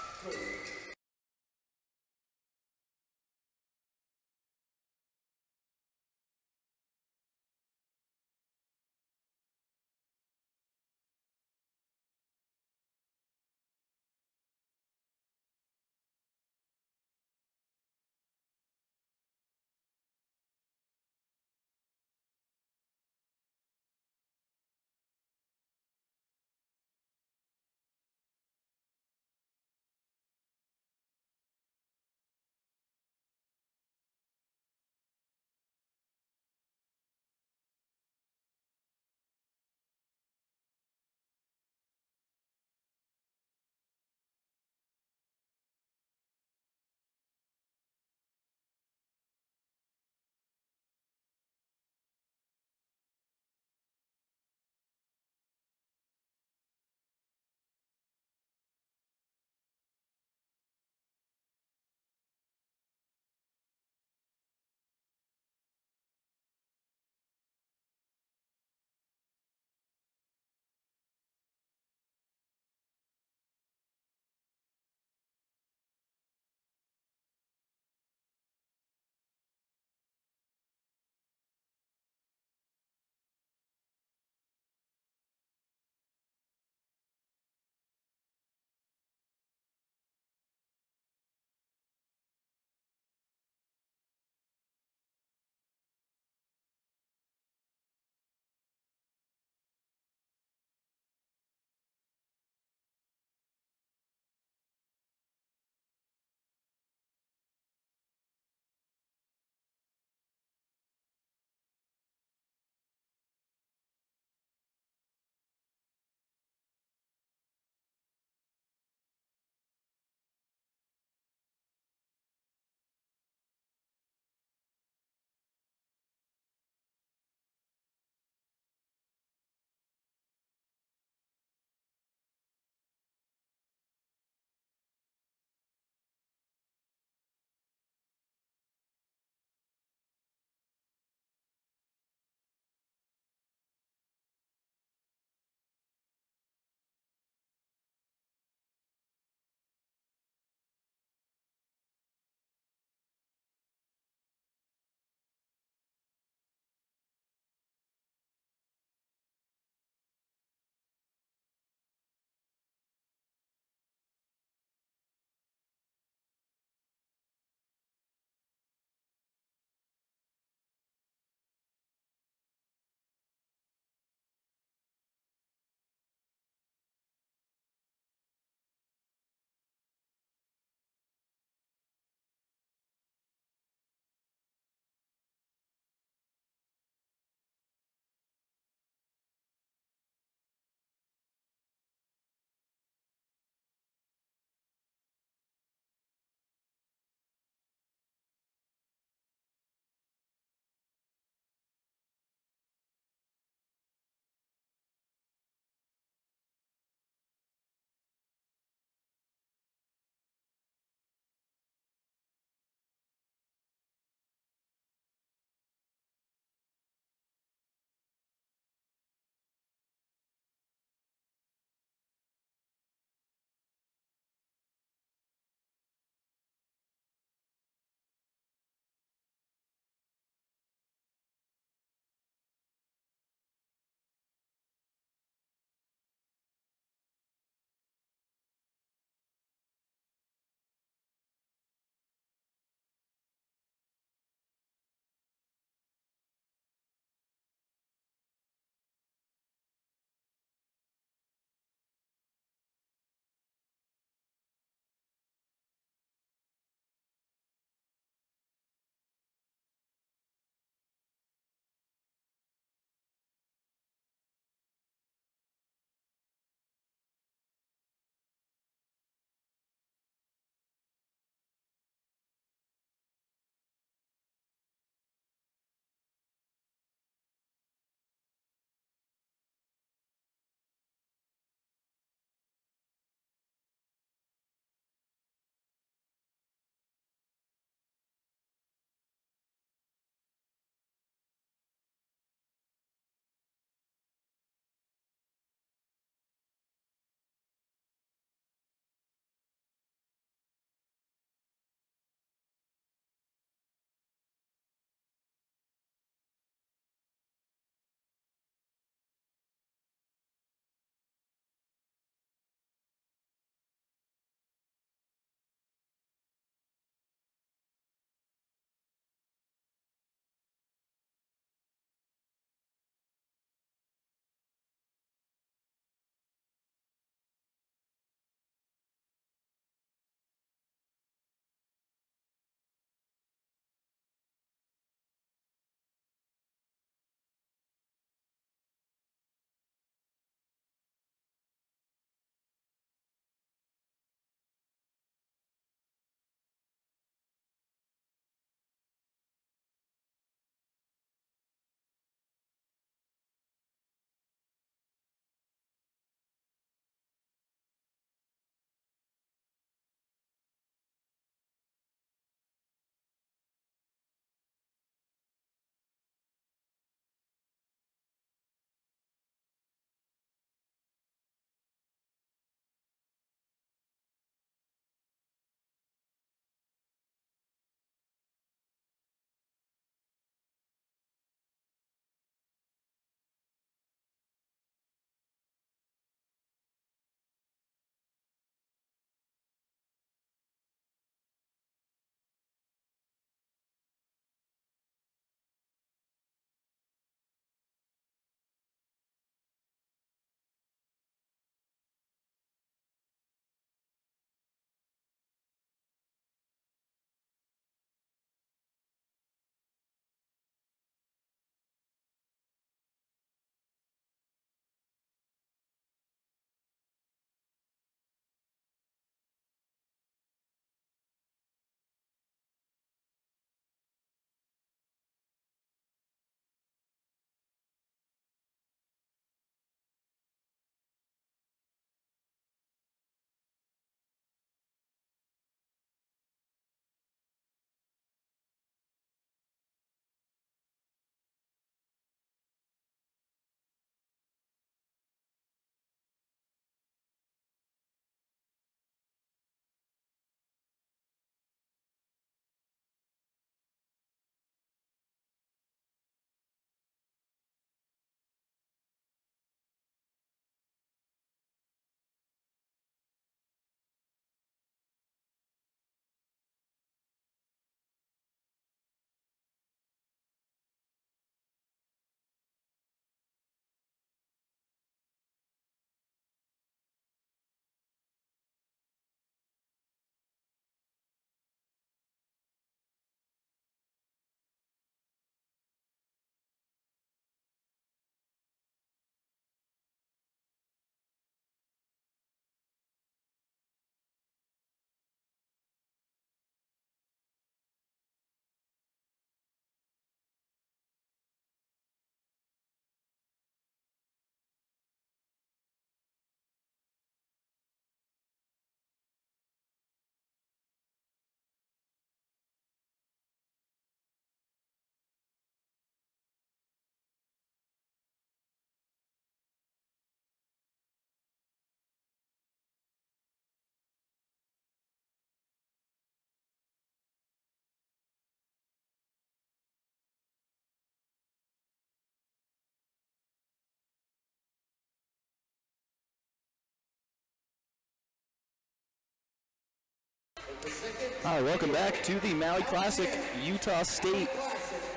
All right, welcome back to the Maui Classic. Utah State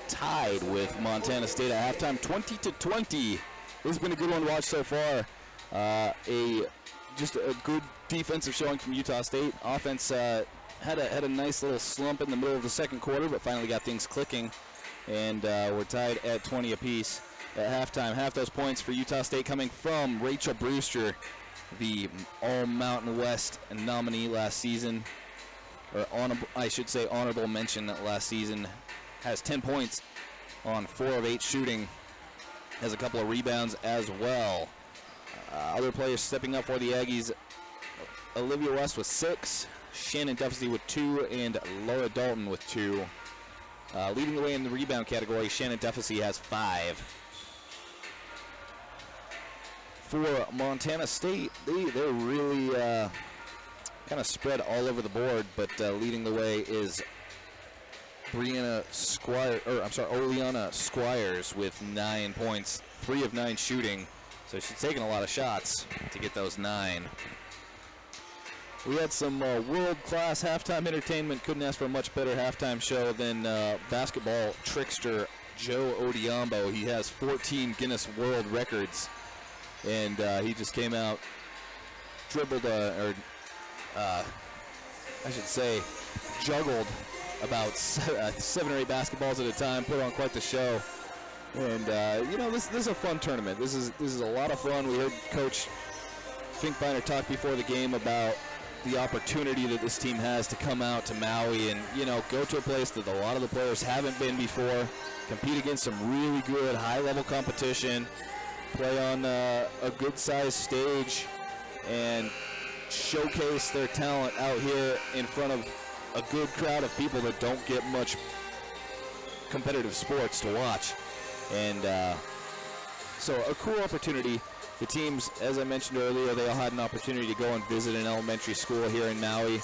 tied with Montana State at halftime, 20-20. This has been a good one to watch so far. Just a good defensive showing from Utah State. Offense had a nice little slump in the middle of the second quarter, but finally got things clicking, and we're tied at 20 apiece at halftime. Half those points for Utah State coming from Rachel Brewster, the All-Mountain West nominee last season, or I should say honorable mention last season. Has 10 points on 4 of 8 shooting. Has a couple of rebounds as well. Other players stepping up for the Aggies: Olivia West with 6, Shannon Duffy with 2, and Laura Dalton with 2. Leading the way in the rebound category, Shannon Duffy has 5. For Montana State, they're really kind of spread all over the board, but leading the way is Oleana Squires with 9 points, 3 of 9 shooting. So she's taking a lot of shots to get those 9. We had some world-class halftime entertainment. Couldn't ask for a much better halftime show than basketball trickster Joe Odiombo. He has 14 Guinness World Records, and he just came out, dribbled, juggled about 7 or 8 basketballs at a time, put on quite the show. And this is a fun tournament. This is a lot of fun. We heard Coach Finkbeiner talk before the game about the opportunity that this team has to come out to Maui and go to a place that a lot of the players haven't been before, compete against some really good high-level competition, play on a good-sized stage, and showcase their talent out here in front of a good crowd of people that don't get much competitive sports to watch. And so a cool opportunity. The teams, as I mentioned earlier, they all had an opportunity to go and visit an elementary school here in Maui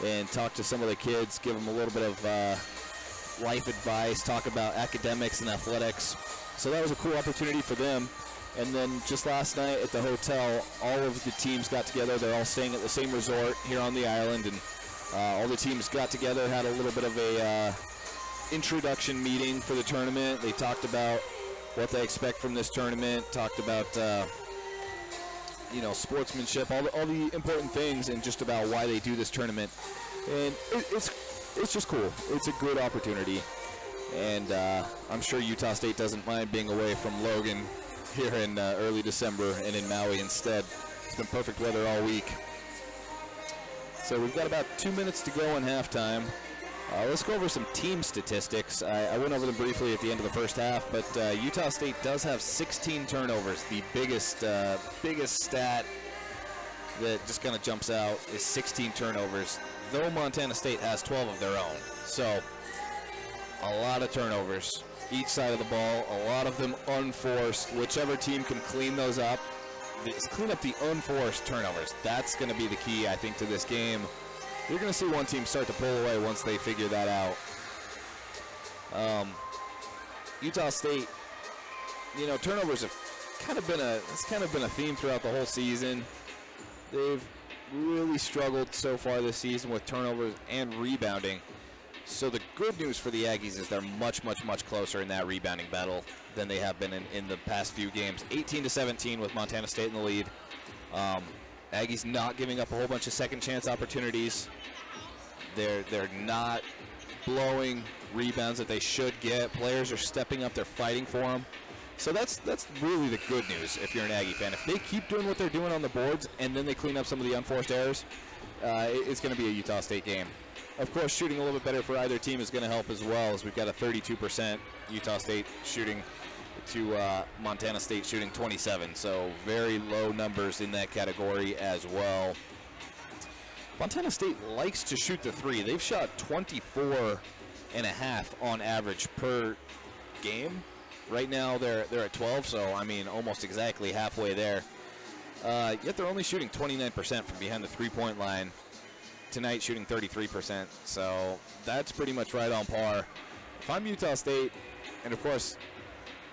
and talk to some of the kids, give them a little bit of life advice, talk about academics and athletics. So that was a cool opportunity for them. And then just last night at the hotel, all of the teams got together. They're all staying at the same resort here on the island, and all the teams got together, had a little bit of a introduction meeting for the tournament. They talked about what they expect from this tournament, talked about sportsmanship, all the important things, and just about why they do this tournament. And it's just cool. It's a good opportunity, and I'm sure Utah State doesn't mind being away from Logan here in early December and in Maui instead. It's been perfect weather all week. So we've got about 2 minutes to go in halftime. Let's go over some team statistics. I went over them briefly at the end of the first half, but Utah State does have 16 turnovers. The biggest stat that just kind of jumps out is 16 turnovers, though Montana State has 12 of their own. So a lot of turnovers each side of the ball, a lot of them unforced. Whichever team can clean those up, clean up the unforced turnovers. That's going to be the key, I think, to this game. You're going to see one team start to pull away once they figure that out. Utah State, turnovers have kind of been a theme throughout the whole season. They've really struggled so far this season with turnovers and rebounding. So the good news for the Aggies is they're much, much, much closer in that rebounding battle than they have been in the past few games. 18-17 with Montana State in the lead. Aggies not giving up a whole bunch of second chance opportunities. They're not blowing rebounds that they should get. Players are stepping up. They're fighting for them. So that's really the good news if you're an Aggie fan. If they keep doing what they're doing on the boards and then they clean up some of the unforced errors, it's going to be a Utah State game. Of course, shooting a little bit better for either team is going to help as well, as we've got a 32% Utah State shooting to Montana State shooting 27. So very low numbers in that category as well. Montana State likes to shoot the three. They've shot 24.5 on average per game. Right now they're at 12, so I mean almost exactly halfway there. Yet they're only shooting 29% from behind the three-point line. Tonight shooting 33%, so that's pretty much right on par. If I'm Utah State, and of course,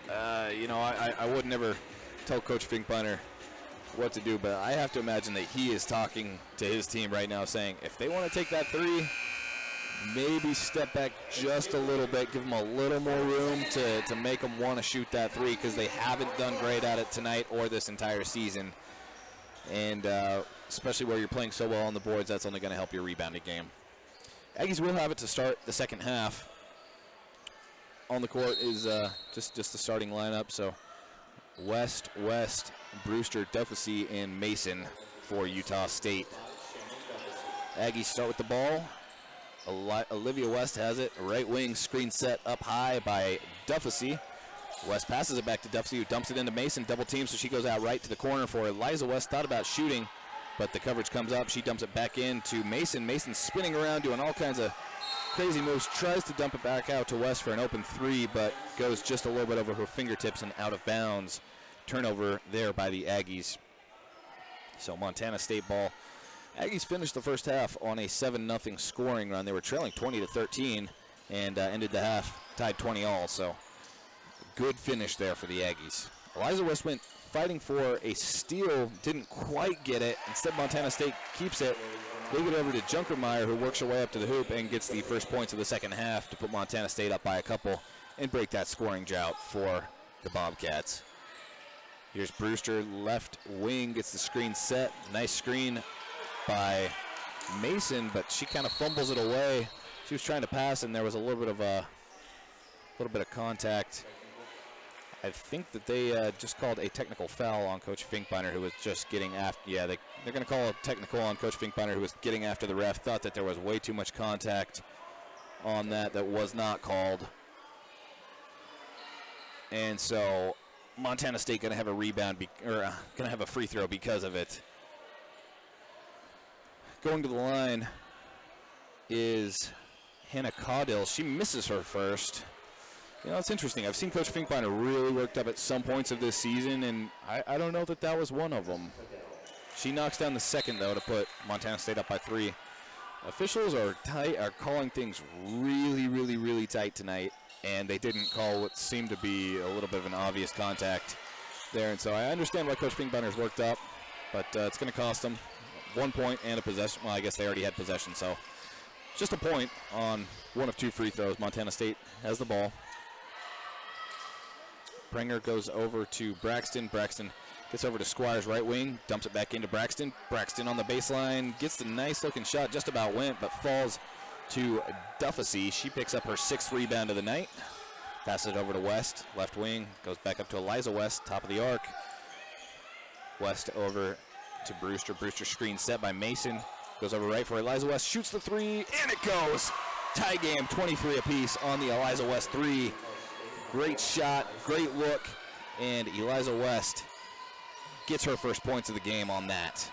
I would never tell Coach Finkbeiner what to do, but I have to imagine that he is talking to his team right now saying, if they want to take that three, maybe step back just a little bit, give them a little more room to make them want to shoot that three, because they haven't done great at it tonight or this entire season. And especially where you're playing so well on the boards, that's only going to help your rebounding game. Aggies will have it to start the second half. On the court is just the starting lineup. So West, Brewster, Duffy, and Mason for Utah State. Aggies start with the ball. Olivia West has it. Right wing screen set up high by Duffy. West passes it back to Duffy, who dumps it into Mason. Double team, so she goes out right to the corner for Eliza West. Thought about shooting, but the coverage comes up. She dumps it back in to Mason. Mason spinning around, doing all kinds of crazy moves. Tries to dump it back out to West for an open three, but goes just a little bit over her fingertips and out of bounds. Turnover there by the Aggies. So Montana State ball. Aggies finished the first half on a 7-0 scoring run. They were trailing 20-13 and ended the half tied 20-all. So good finish there for the Aggies. Eliza West went fighting for a steal, didn't quite get it. Instead, Montana State keeps it. They get over to Junkermeyer, who works her way up to the hoop and gets the first points of the second half to put Montana State up by a couple and break that scoring drought for the Bobcats. Here's Brewster, left wing, gets the screen set. Nice screen by Mason, but she kind of fumbles it away. She was trying to pass, and there was a little bit of contact. I think that they just called a technical foul on Coach Finkbeiner, who was just getting after. Yeah, they're going to call a technical on Coach Finkbeiner, who was getting after the ref. Thought that there was way too much contact on that was not called. And so Montana State going to have a rebound, going to have a free throw because of it. Going to the line is Hannah Caudill. She misses her first. You know, it's interesting. I've seen Coach Finkbeiner really worked up at some points of this season, and I don't know that was one of them. She knocks down the second, though, to put Montana State up by 3. Officials are calling things really, really, really tight tonight, and they didn't call what seemed to be a little bit of an obvious contact there. And so I understand why Coach Finkbeiner's worked up, but it's going to cost them 1 point and a possession. Well, I guess they already had possession, so just a point on one of 2 free throws. Montana State has the ball. Prenger goes over to Braxton. Braxton gets over to Squires' right wing, dumps it back into Braxton. Braxton on the baseline, gets the nice-looking shot, just about went, but falls to Duffy. She picks up her 6th rebound of the night. Passes it over to West, left wing, goes back up to Eliza West, top of the arc. West over to Brewster. Brewster screen set by Mason. Goes over right for Eliza West, shoots the 3, and it goes! Tie game, 23 apiece on the Eliza West 3. Great shot, great look, and Eliza West gets her first points of the game on that.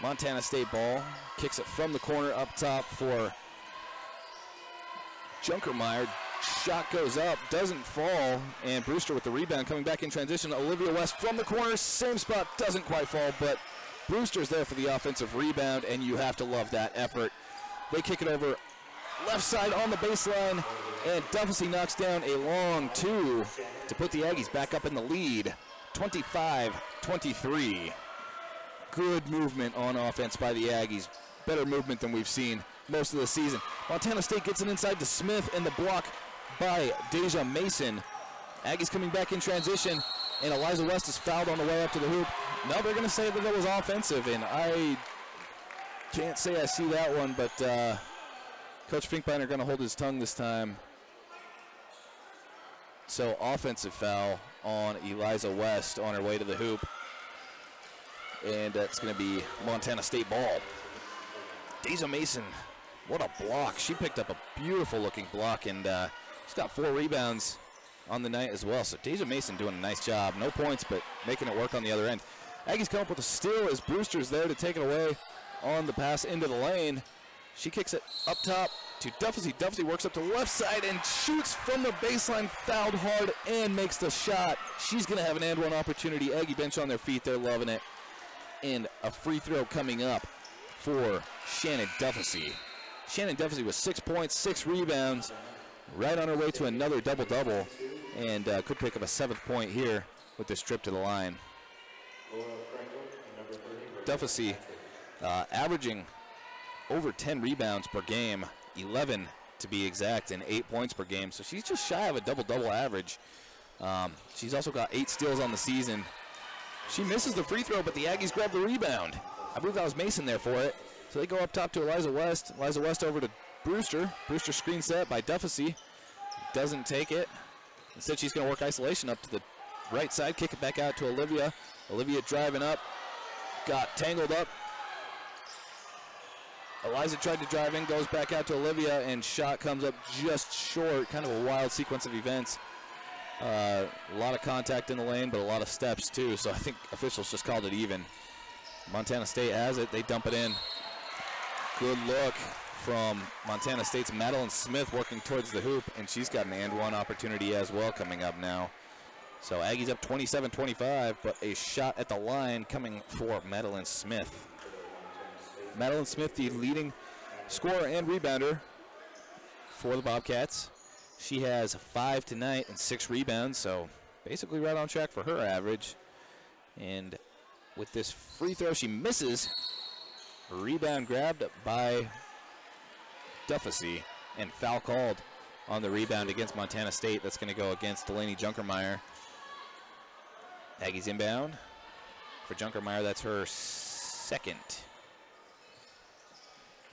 Montana State ball, kicks it from the corner up top for Junkermeyer. Shot goes up, doesn't fall, and Brewster with the rebound coming back in transition. Olivia West from the corner, same spot, doesn't quite fall, but Brewster's there for the offensive rebound, and you have to love that effort. They kick it over left side on the baseline, and Duffy knocks down a long 2 to put the Aggies back up in the lead, 25-23. Good movement on offense by the Aggies. Better movement than we've seen most of the season. Montana State gets it inside to Smith, and the block by Deja Mason. Aggies coming back in transition, and Eliza West is fouled on the way up to the hoop. Now they're going to say that it was offensive, and I can't say I see that one, but Coach Finkbeiner going to hold his tongue this time. So offensive foul on Eliza West on her way to the hoop. And that's going to be Montana State ball. Deja Mason, what a block. She picked up a beautiful looking block, and she's got 4 rebounds on the night as well. So Deja Mason doing a nice job. No points, but making it work on the other end. Aggies come up with a steal as Brewster's there to take it away on the pass into the lane. She kicks it up top to Duffy. Duffy works up to the left side and shoots from the baseline, fouled hard, and makes the shot. She's going to have an and one opportunity. Aggie bench on their feet. They're loving it. And a free throw coming up for Shannon Duffy. Shannon Duffy with 6 points, 6 rebounds, right on her way to another double-double, and could pick up a 7th point here with this trip to the line. Duffy averaging over 10 rebounds per game, 11 to be exact, and 8 points per game. So she's just shy of a double-double average. She's also got 8 steals on the season. She misses the free throw, but the Aggies grab the rebound. I believe that was Mason there for it. So they go up top to Eliza West. Eliza West over to Brewster. Brewster screen set by Duffesey. Doesn't take it. Instead, she's going to work isolation up to the right side. Kick it back out to Olivia. Olivia driving up. Got tangled up. Eliza tried to drive in, goes back out to Olivia, and shot comes up just short. Kind of a wild sequence of events. A lot of contact in the lane, but a lot of steps too. So I think officials just called it even. Montana State has it. They dump it in. Good look from Montana State's Madeline Smith working towards the hoop, and she's got an and one opportunity as well coming up now. So Aggies up 27-25, but a shot at the line coming for Madeline Smith. Madeline Smith, the leading scorer and rebounder for the Bobcats. She has 5 tonight and 6 rebounds, so basically right on track for her average. And with this free throw, she misses. Rebound grabbed by Duffesey, and foul called on the rebound against Montana State. That's going to go against Delaney Junkermeyer. Aggies inbound for Junkermeyer. That's her second.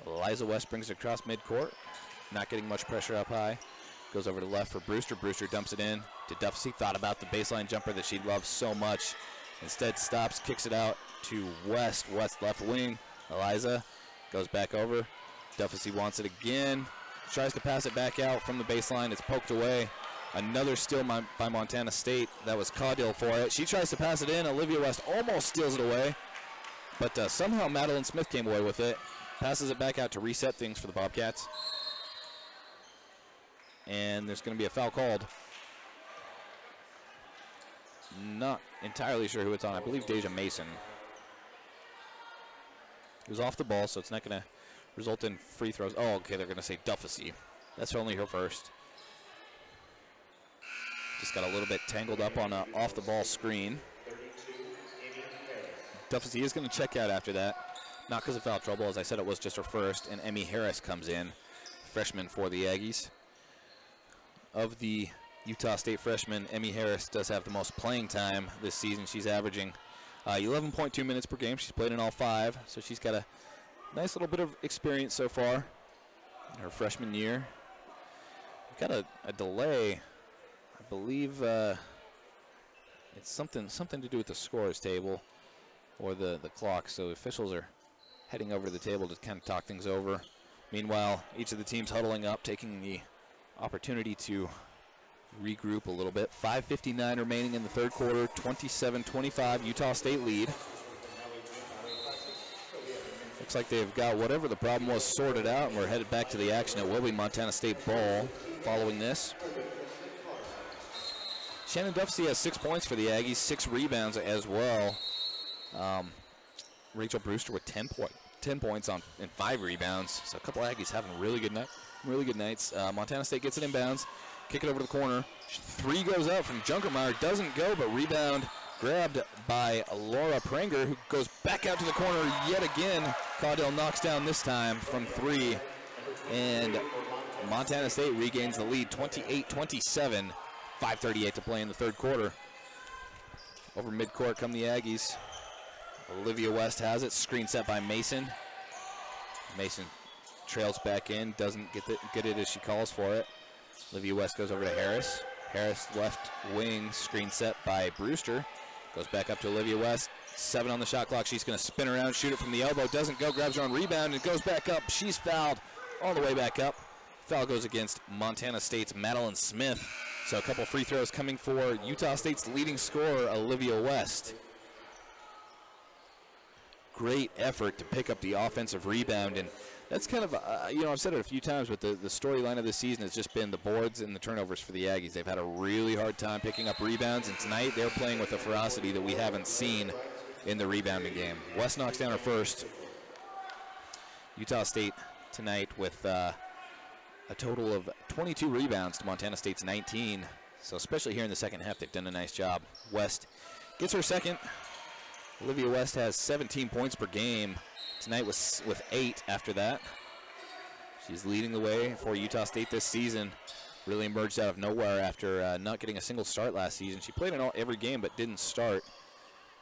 Eliza West brings it across midcourt. Not getting much pressure up high. Goes over to left for Brewster. Brewster dumps it in to Duffesey. Thought about the baseline jumper that she loves so much. Instead stops, kicks it out to West. West left wing. Eliza goes back over. Duffesey wants it again. Tries to pass it back out from the baseline. It's poked away. Another steal by Montana State. That was Caudill for it. She tries to pass it in. Olivia West almost steals it away. But somehow Madeline Smith came away with it. Passes it back out to reset things for the Bobcats. And there's going to be a foul called. Not entirely sure who it's on. I believe Deja Mason. It was off the ball, so it's not going to result in free throws. Oh, okay, they're going to say Duffesey. That's only her first. Just got a little bit tangled up on an off-the-ball screen. Duffesey is going to check out after that. Not because of foul trouble. As I said, it was just her first. And Emmy Harris comes in, freshman for the Aggies. Of the Utah State freshmen, Emmy Harris does have the most playing time this season. She's averaging 11.2 minutes per game. She's played in all 5, so she's got a nice little bit of experience so far in her freshman year. We've got a delay. I believe it's something to do with the scorer's table or the clock, so officials are heading over to the table to kind of talk things over. Meanwhile, each of the teams huddling up, taking the opportunity to regroup a little bit. 5:59 remaining in the third quarter, 27-25, Utah State lead. Looks like they've got whatever the problem was sorted out, and we're headed back to the action. It will be Montana State ball following this. Shannon Duffesey has 6 points for the Aggies, 6 rebounds as well. Rachel Brewster with 10 points and 5 rebounds. So a couple of Aggies having really good nights. Montana State gets it inbounds. Kick it over to the corner. 3 goes up from Junkermeyer. Doesn't go, but rebound grabbed by Laura Pranger, who goes back out to the corner yet again. Caudill knocks down this time from 3. And Montana State regains the lead, 28-27. 5:38 to play in the third quarter. Over midcourt come the Aggies. Olivia West has it. Screen set by Mason. Mason trails back in. Doesn't get it as she calls for it. Olivia West goes over to Harris. Harris left wing. Screen set by Brewster. Goes back up to Olivia West. 7 on the shot clock. She's going to spin around, shoot it from the elbow. Doesn't go. Grabs her own rebound and goes back up. She's fouled all the way back up. Foul goes against Montana State's Madeline Smith. So a couple free throws coming for Utah State's leading scorer, Olivia West. Great effort to pick up the offensive rebound, and that's kind of, I've said it a few times, but the storyline of this season has just been the boards and the turnovers for the Aggies. They've had a really hard time picking up rebounds, and tonight they're playing with a ferocity that we haven't seen in the rebounding game. West knocks down her first. Utah State tonight with a total of 22 rebounds to Montana State's 19. So especially here in the second half, they've done a nice job. West gets her second. Olivia West has 17 points per game, tonight with 8 after that. She's leading the way for Utah State this season. Really emerged out of nowhere after not getting a single start last season. She played in every game but didn't start.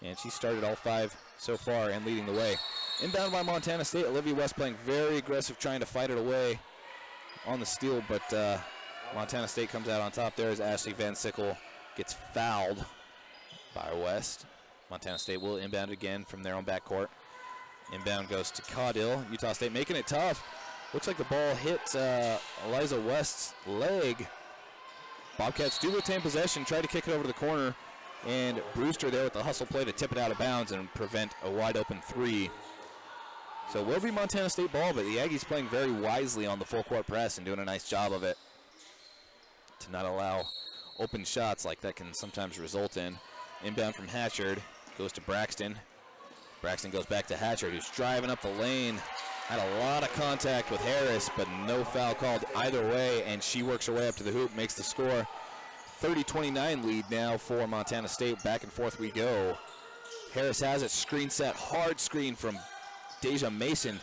And she started all 5 so far and leading the way. Inbound by Montana State. Olivia West playing very aggressive, trying to fight it away on the steal, but Montana State comes out on top there as Ashley Van Sickle gets fouled by West. Montana State will inbound again from their own backcourt. Inbound goes to Caudill. Utah State making it tough. Looks like the ball hit Eliza West's leg. Bobcats do retain possession, try to kick it over to the corner, and Brewster there with the hustle play to tip it out of bounds and prevent a wide open 3. So it will be Montana State ball, but the Aggies playing very wisely on the full court press and doing a nice job of it to not allow open shots like that can sometimes result in. Inbound from Hatchard goes to Braxton. Braxton goes back to Hatchard, who's driving up the lane. Had a lot of contact with Harris, but no foul called either way, and she works her way up to the hoop, makes the score. 30-29 lead now for Montana State. Back and forth we go. Harris has it, screen set, hard screen from Deja Mason.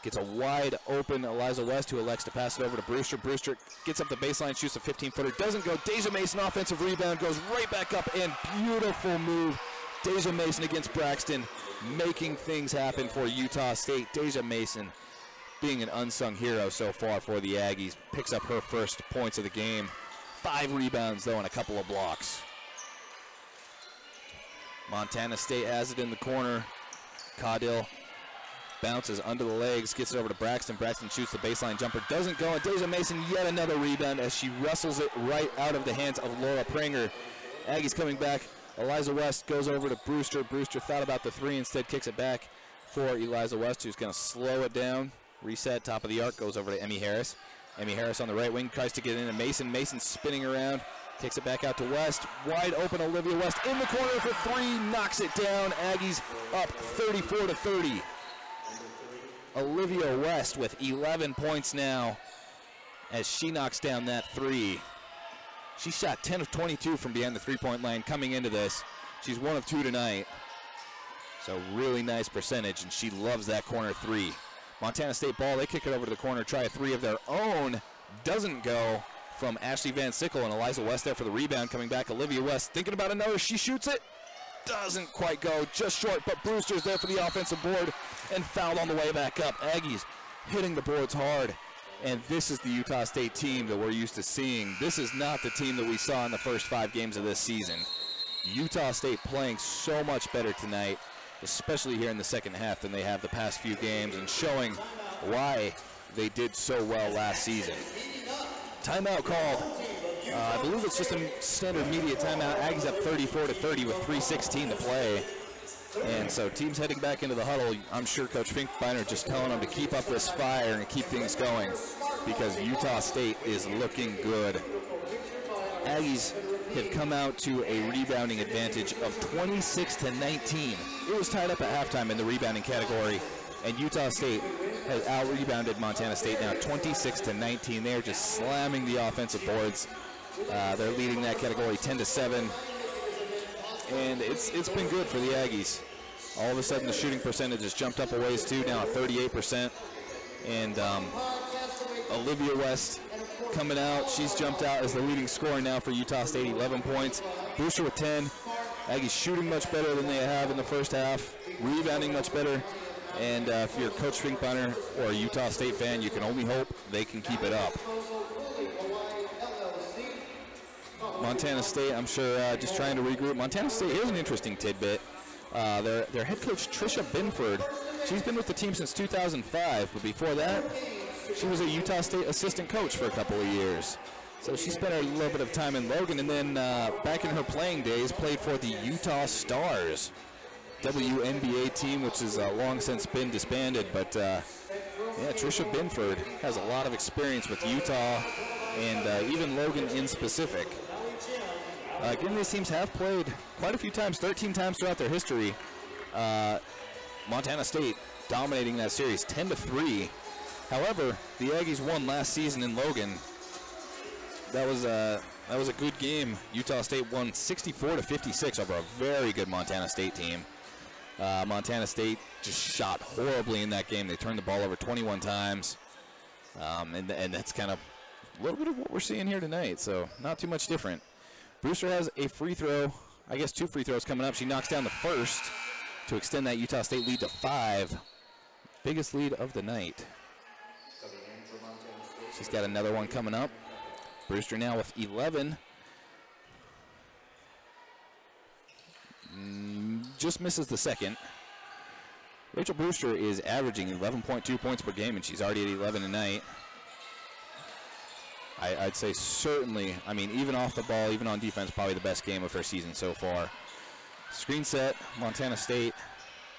Gets a wide open Eliza West, who elects to pass it over to Brewster. Brewster gets up the baseline, shoots a 15-footer, doesn't go. Deja Mason offensive rebound, goes right back up, and beautiful move. Deja Mason against Braxton, making things happen for Utah State. Deja Mason being an unsung hero so far for the Aggies. Picks up her first points of the game. 5 rebounds, though, and a couple of blocks. Montana State has it in the corner. Caudill bounces under the legs, gets it over to Braxton. Braxton shoots the baseline jumper, doesn't go, and Deja Mason yet another rebound as she wrestles it right out of the hands of Laura Pranger. Aggies coming back. Eliza West goes over to Brewster. Brewster thought about the 3, instead kicks it back for Eliza West, who's going to slow it down. Reset, top of the arc, goes over to Emmy Harris. Emmy Harris on the right wing, tries to get into Mason. Mason spinning around, kicks it back out to West. Wide open Olivia West in the corner for 3, knocks it down. Aggies up 34-30. Olivia West with 11 points now as she knocks down that 3. She shot 10 of 22 from behind the 3-point line coming into this. She's 1 of 2 tonight. So really nice percentage, and she loves that corner 3. Montana State ball, they kick it over to the corner, try a 3 of their own. Doesn't go from Ashley Van Sickle, and Eliza West there for the rebound. Coming back, Olivia West thinking about another. She shoots it. Doesn't quite go, just short, but Brewster's there for the offensive board and fouled on the way back up. Aggies hitting the boards hard. And this is the Utah State team that we're used to seeing. This is not the team that we saw in the first 5 games of this season. Utah State playing so much better tonight, especially here in the second half, than they have the past few games, and showing why they did so well last season. Timeout called. I believe it's just a standard media timeout. Aggies up 34-30 with 3:16 to play. And so teams heading back into the huddle, I'm sure Coach Finkbeiner just telling them to keep up this fire and keep things going, because Utah State is looking good. Aggies have come out to a rebounding advantage of 26-19. It was tied up at halftime in the rebounding category, and Utah State has out-rebounded Montana State now 26-19. They're just slamming the offensive boards. They're leading that category 10-7. And it's been good for the Aggies. All of a sudden, the shooting percentage has jumped up a ways too, now at 38%. And Olivia West coming out. She's jumped out as the leading scorer now for Utah State, 11 points. Brewster with 10. Aggies shooting much better than they have in the first half, rebounding much better. And if you're Coach Finkbeiner or a Utah State fan, you can only hope they can keep it up. Montana State, I'm sure, just trying to regroup. Montana State, here's an interesting tidbit. Their head coach, Trisha Binford, she's been with the team since 2005, but before that, she was a Utah State assistant coach for a couple of years. So she spent a little bit of time in Logan, and then back in her playing days, played for the Utah Stars, WNBA team, which has long since been disbanded. But yeah, Trisha Binford has a lot of experience with Utah and even Logan in specific. Again, these teams have played quite a few times, 13 times throughout their history. Montana State dominating that series 10-3. However, the Aggies won last season in Logan. That was a good game. Utah State won 64-56 over a very good Montana State team. Montana State just shot horribly in that game. They turned the ball over 21 times. And that's kind of a little bit of what we're seeing here tonight, so not too much different. Brewster has a free throw, I guess 2 free throws coming up. She knocks down the first to extend that Utah State lead to 5. Biggest lead of the night. She's got another one coming up. Brewster now with 11. Just misses the second. Rachel Brewster is averaging 11.2 points per game, and she's already at 11 tonight. I'd say certainly, I mean, even off the ball, even on defense, probably the best game of her season so far. Screen set, Montana State.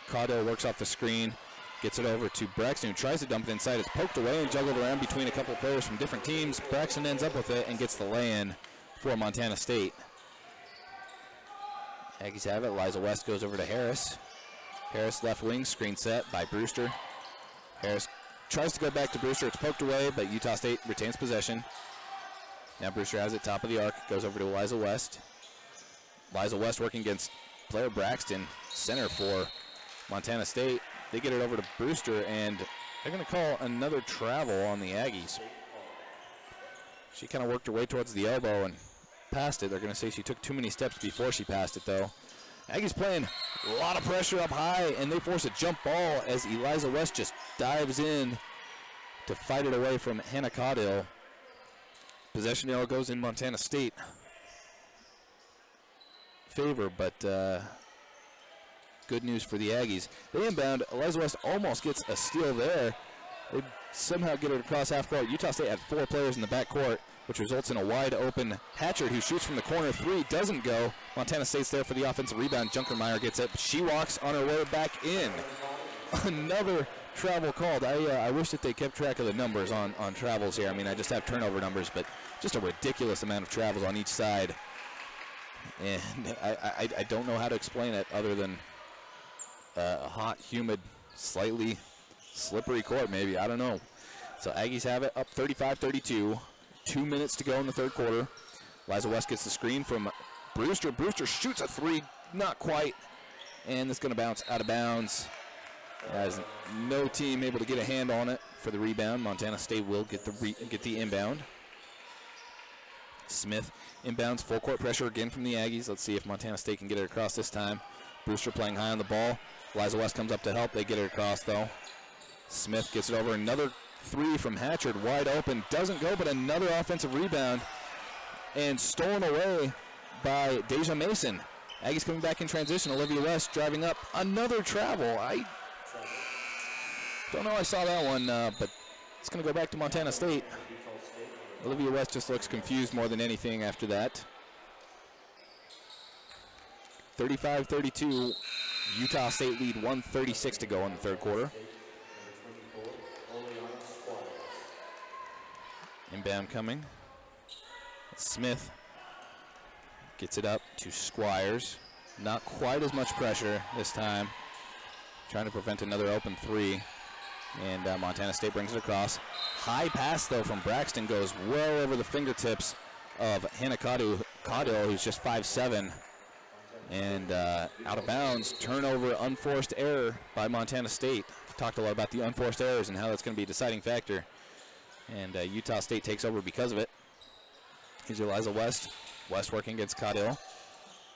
Caudill works off the screen, gets it over to Braxton, who tries to dump it inside. It's poked away and juggled around between a couple of players from different teams. Braxton ends up with it and gets the lay-in for Montana State. Aggies have it. Liza West goes over to Harris. Harris left wing, screen set by Brewster. Harris tries to go back to Brewster. It's poked away, but Utah State retains possession. Now Brewster has it, top of the arc, goes over to Liza West. Liza West working against player Braxton, center for Montana State. They get it over to Brewster, and they're going to call another travel on the Aggies. She kind of worked her way towards the elbow and passed it. They're going to say she took too many steps before she passed it, though. Aggies playing a lot of pressure up high, and they force a jump ball as Eliza West just dives in to fight it away from Hannah Caudill. Possession arrow goes in Montana State favor, but good news for the Aggies. They inbound. Eliza West almost gets a steal there. They somehow get it across half court. Utah State had 4 players in the backcourt, which results in a wide open Hatchard, who shoots from the corner. 3 doesn't go. Montana State's there for the offensive rebound. Junkermeyer gets it. She walks on her way back in. Another travel called. I wish that they kept track of the numbers on travels here. I mean, I just have turnover numbers, but just a ridiculous amount of travels on each side. And I don't know how to explain it other than a hot, humid, slightly slippery court, maybe. I don't know. So Aggies have it up 35-32. 2 minutes to go in the third quarter. Liza West gets the screen from Brewster. Brewster shoots a 3, not quite. And it's going to bounce out of bounds. As no team able to get a hand on it for the rebound. Montana State will get the inbound. Smith inbounds, full court pressure again from the Aggies. Let's see if Montana State can get it across this time. Brewster playing high on the ball. Liza West comes up to help. They get it across, though. Smith gets it over. Another 3 from Hatchard, wide open. Doesn't go, but another offensive rebound. And stolen away by Deja Mason. Aggies coming back in transition. Olivia West driving up. Another travel. I don't know I saw that one, but it's going to go back to Montana State. Olivia West just looks confused more than anything after that. 35-32. Utah State lead, 1:36 to go in the third quarter. Inbound coming. Smith gets it up to Squires. Not quite as much pressure this time. Trying to prevent another open 3. And Montana State brings it across. High pass, though, from Braxton goes well over the fingertips of Hannah Caudill, who's just 5'7". And out of bounds, turnover, unforced error by Montana State. We've talked a lot about the unforced errors and how that's going to be a deciding factor. And Utah State takes over because of it. Here's Eliza West. West working against Caudill.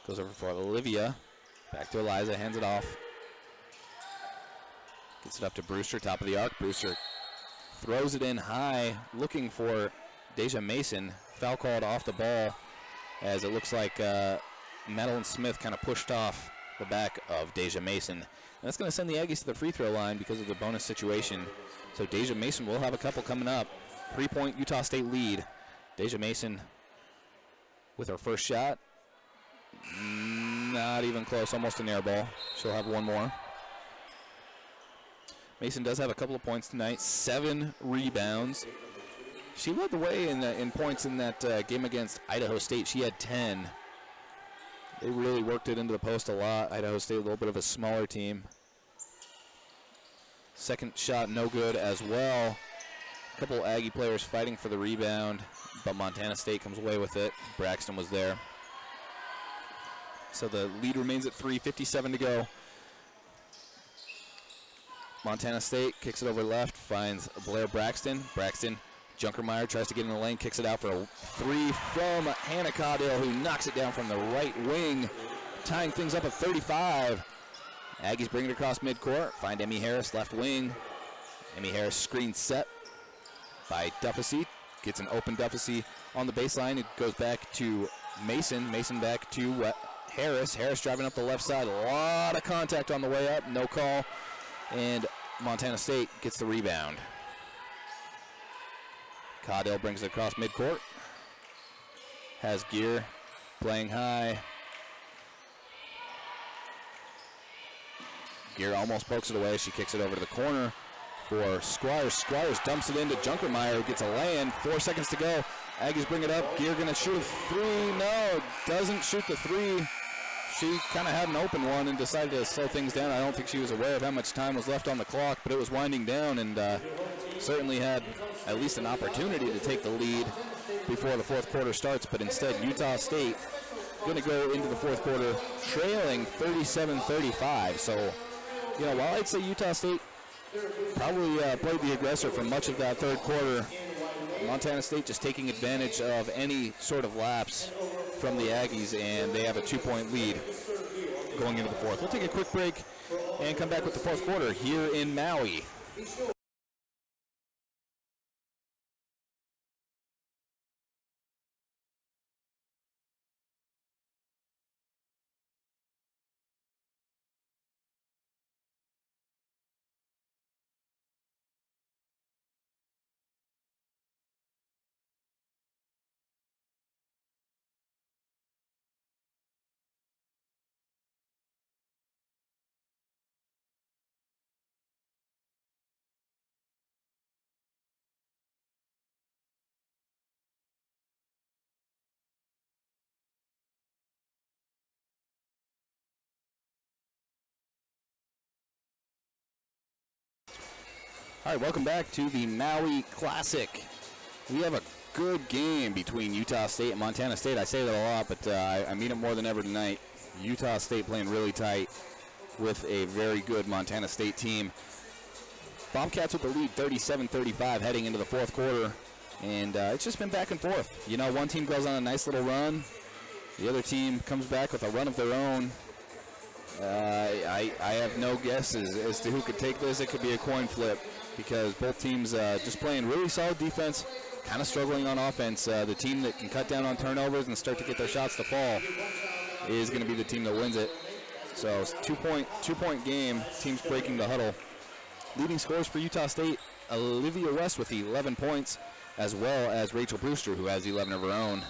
Goes over for Olivia. Back to Eliza, hands it off. Gets it up to Brewster, top of the arc. Brewster throws it in high, looking for Deja Mason. Foul called off the ball, as it looks like Madeline Smith kind of pushed off the back of Deja Mason. And that's going to send the Aggies to the free throw line because of the bonus situation. So Deja Mason will have a couple coming up. 3-point Utah State lead. Deja Mason with her first shot. Not even close, almost an air ball. She'll have one more. Mason does have a couple of points tonight, 7 rebounds. She led the way in points in that game against Idaho State. She had 10. They really worked it into the post a lot. Idaho State, a little bit of a smaller team. Second shot, no good as well. A couple Aggie players fighting for the rebound, but Montana State comes away with it. Braxton was there. So the lead remains at 3, 57 to go. Montana State kicks it over left, finds Blair Braxton. Braxton, Junkermeyer tries to get in the lane, kicks it out for a 3 from Hannah Caudill, who knocks it down from the right wing, tying things up at 35. Aggies bring it across midcourt, find Emmy Harris left wing. Emmy Harris screen set by Duffesey, gets an open Duffesey on the baseline. It goes back to Mason. Mason back to Harris. Harris driving up the left side. A lot of contact on the way up. No call. And Montana State gets the rebound. Caudill brings it across midcourt. Has Gear playing high. Gear almost pokes it away. She kicks it over to the corner for Squires. Squires dumps it into Junkermeyer, who gets a lay-in. 4 seconds to go. Aggies bring it up. Gear gonna shoot a 3. No, doesn't shoot the 3. She kind of had an open one and decided to slow things down. I don't think she was aware of how much time was left on the clock, but it was winding down, and certainly had at least an opportunity to take the lead before the fourth quarter starts. But instead, Utah State going to go into the fourth quarter trailing 37-35. So, you know, while I'd say Utah State probably played the aggressor for much of that third quarter, Montana State just taking advantage of any sort of lapse from the Aggies, and they have a 2-point lead going into the fourth. We'll take a quick break and come back with the fourth quarter here in Maui. All right, welcome back to the Maui Classic. We have a good game between Utah State and Montana State. I say that a lot, but I mean it more than ever tonight. Utah State playing really tight with a very good Montana State team. Bobcats with the lead 37-35 heading into the fourth quarter, and it's just been back and forth. You know, one team goes on a nice little run. The other team comes back with a run of their own. I have no guesses as to who could take this. It could be a coin flip, because both teams just playing really solid defense, kind of struggling on offense. The team that can cut down on turnovers and start to get their shots to fall is going to be the team that wins it. So it's two-point game, teams breaking the huddle. Leading scores for Utah State, Olivia West with 11 points, as well as Rachel Brewster, who has 11 of her own.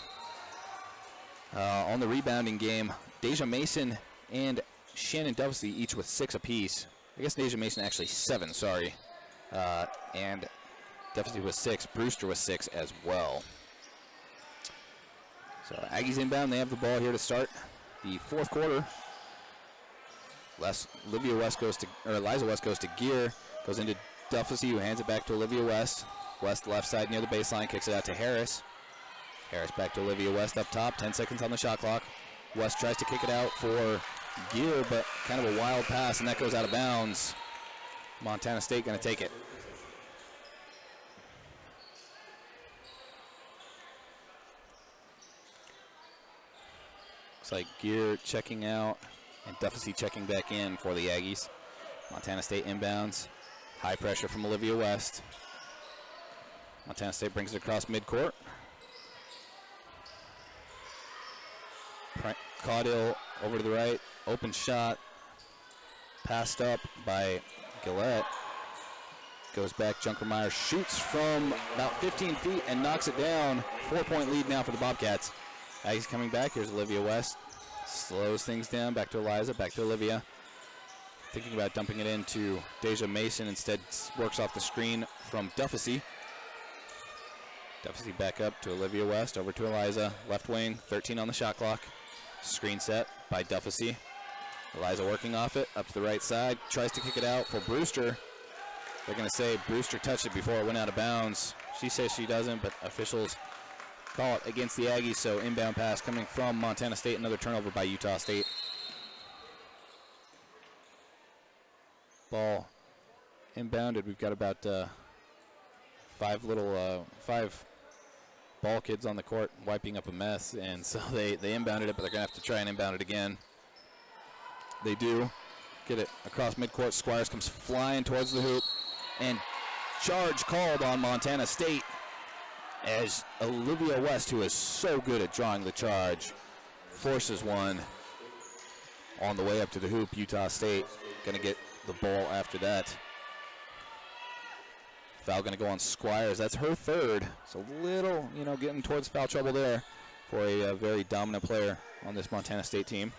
On the rebounding game, Deja Mason and Shannon Duffesey each with 6 apiece. I guess Deja Mason actually 7, sorry. And Duffesey was 6, Brewster was 6 as well. So Aggies inbound, they have the ball here to start the fourth quarter. Eliza West goes to Gear, goes into Duffesey, who hands it back to Olivia West. West left side near the baseline, kicks it out to Harris. Harris back to Olivia West up top, 10 seconds on the shot clock. West tries to kick it out for Gear, but kind of a wild pass, and that goes out of bounds. Montana State going to take it. Looks like Gear checking out and Duffesey checking back in for the Aggies. Montana State inbounds. High pressure from Olivia West. Montana State brings it across midcourt. Caudill over to the right. Open shot. Passed up by Gillette. Goes back. Junkermeyer shoots from about 15 feet and knocks it down. 4-point lead now for the Bobcats. Aggies coming back. Here's Olivia West. Slows things down. Back to Eliza. Back to Olivia. Thinking about dumping it into Deja Mason. Instead works off the screen from Duffesey. Duffesey back up to Olivia West. Over to Eliza. Left wing. 13 on the shot clock. Screen set by Duffesey. Eliza working off it. Up to the right side. Tries to kick it out for Brewster. They're going to say Brewster touched it before it went out of bounds. She says she doesn't, but officials call it against the Aggies. So inbound pass coming from Montana State. Another turnover by Utah State. Ball inbounded. We've got about 5 ball kids on the court wiping up a mess, and so they inbounded it, but they're going to have to try and inbound it again. They do. Get it across midcourt. Squires comes flying towards the hoop, and charge called on Montana State as Olivia West, who is so good at drawing the charge, forces one on the way up to the hoop. Utah State going to get the ball after that. Foul going to go on Squires. That's her third. So little, getting towards foul trouble there for a very dominant player on this Montana State team.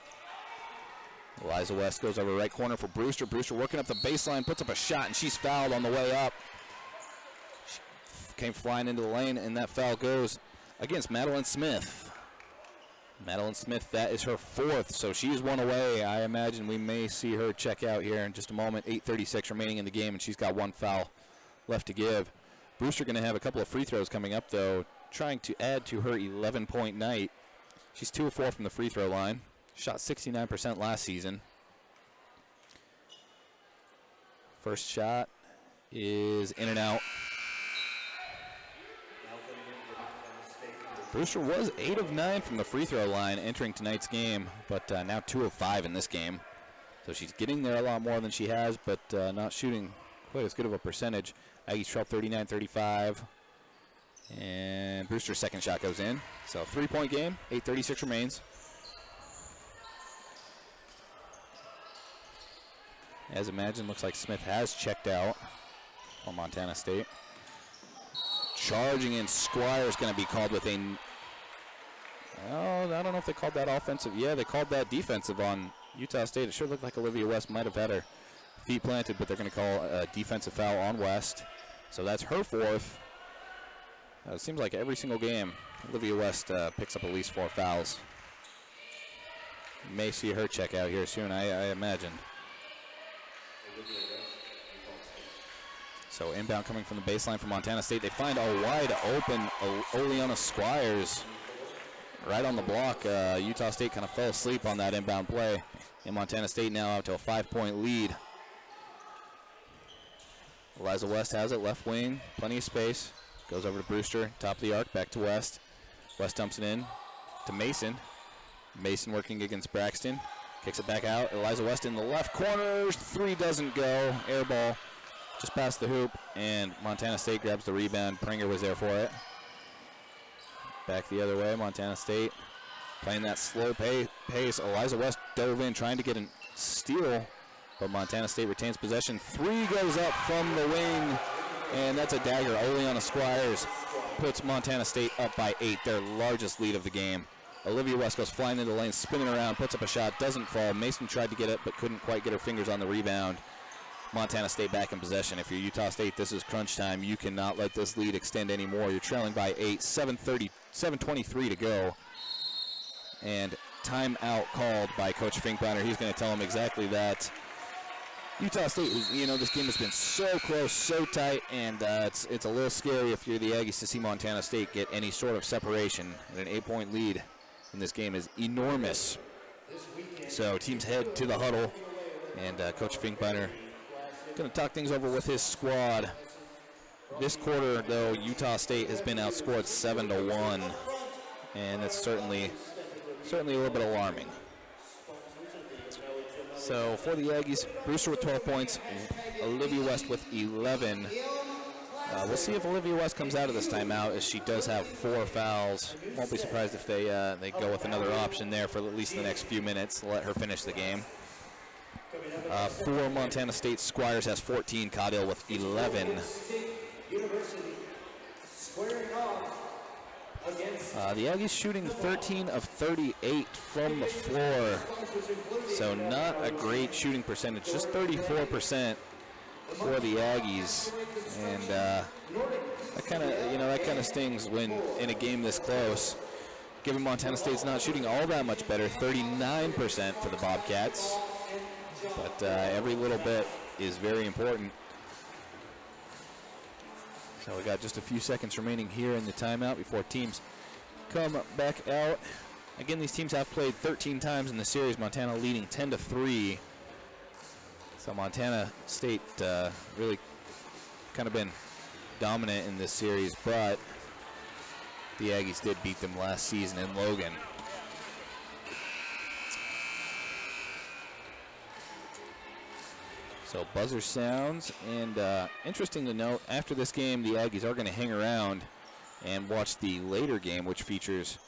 Eliza West goes over right corner for Brewster. Brewster working up the baseline, puts up a shot, and she's fouled on the way up. She came flying into the lane, and that foul goes against Madeline Smith. Madeline Smith, that is her 4th, so she's 1 away. I imagine we may see her check out here in just a moment. 8:36 remaining in the game, and she's got 1 foul left to give. Brewster going to have a couple of free throws coming up, though, trying to add to her 11-point night. She's 2 of 4 from the free throw line. Shot 69% last season. First shot is in and out. Brewster was 8 of 9 from the free throw line entering tonight's game, but now 2 of 5 in this game. So she's getting there a lot more than she has, but not shooting quite as good of a percentage. Aggies trail 39-35. And Brewster's second shot goes in. So 3-point game, 8:36 remains. As imagined, looks like Smith has checked out for Montana State. Charging in Squires going to be called with a, I don't know if they called that offensive. Yeah, they called that defensive on Utah State. It sure looked like Olivia West might have had her feet planted, but they're going to call a defensive foul on West. So that's her 4th. It seems like every single game, Olivia West picks up at least 4 fouls. You may see her check out here soon, I imagine. So inbound coming from the baseline from Montana State. They find a wide open Oleana Squires right on the block. Utah State kind of fell asleep on that inbound play. And Montana State now out to a 5-point lead. Eliza West has it, left wing, plenty of space. Goes over to Brewster, top of the arc, back to West. West dumps it in to Mason. Mason working against Braxton. Kicks it back out. Eliza West in the left corner. 3 doesn't go. Air ball just past the hoop, and Montana State grabs the rebound. Pringer was there for it. Back the other way. Montana State playing that slow pace. Eliza West dove in trying to get a steal, but Montana State retains possession. 3 goes up from the wing, and that's a dagger. Oleana Squires puts Montana State up by 8, their largest lead of the game. Olivia West goes flying into the lane, spinning around, puts up a shot, doesn't fall. Mason tried to get it, but couldn't quite get her fingers on the rebound. Montana State back in possession. If you're Utah State, this is crunch time. You cannot let this lead extend anymore. You're trailing by 8, 7:23 to go. And timeout called by Coach Finkbeiner. He's going to tell them exactly that. Utah State, this game has been so close, so tight, and it's a little scary if you're the Aggies to see Montana State get any sort of separation. And an 8-point lead in this game is enormous. So teams head to the huddle, and Coach Finkbeiner going to talk things over with his squad. This quarter, though, Utah State has been outscored 7-1, and that's certainly a little bit alarming. So for the Aggies, Brewster with 12 points, Olivia West with 11. We'll see if Olivia West comes out of this timeout, as she does have 4 fouls. Won't be surprised if they go with another option there for at least the next few minutes, let her finish the game. For Montana State, Squires has 14, Caudill with 11. The Aggies shooting 13 of 38 from the floor, so not a great shooting percentage, just 34% for the Aggies, and that kind of stings when in a game this close. Given Montana State's not shooting all that much better, 39% for the Bobcats, but every little bit is very important. So we got just a few seconds remaining here in the timeout before teams come back out. Again, these teams have played 13 times in the series. Montana leading 10-3. So Montana State really kind of been dominant in this series, but the Aggies did beat them last season in Logan. So buzzer sounds, and interesting to note, after this game, the Aggies are going to hang around and watch the later game, which features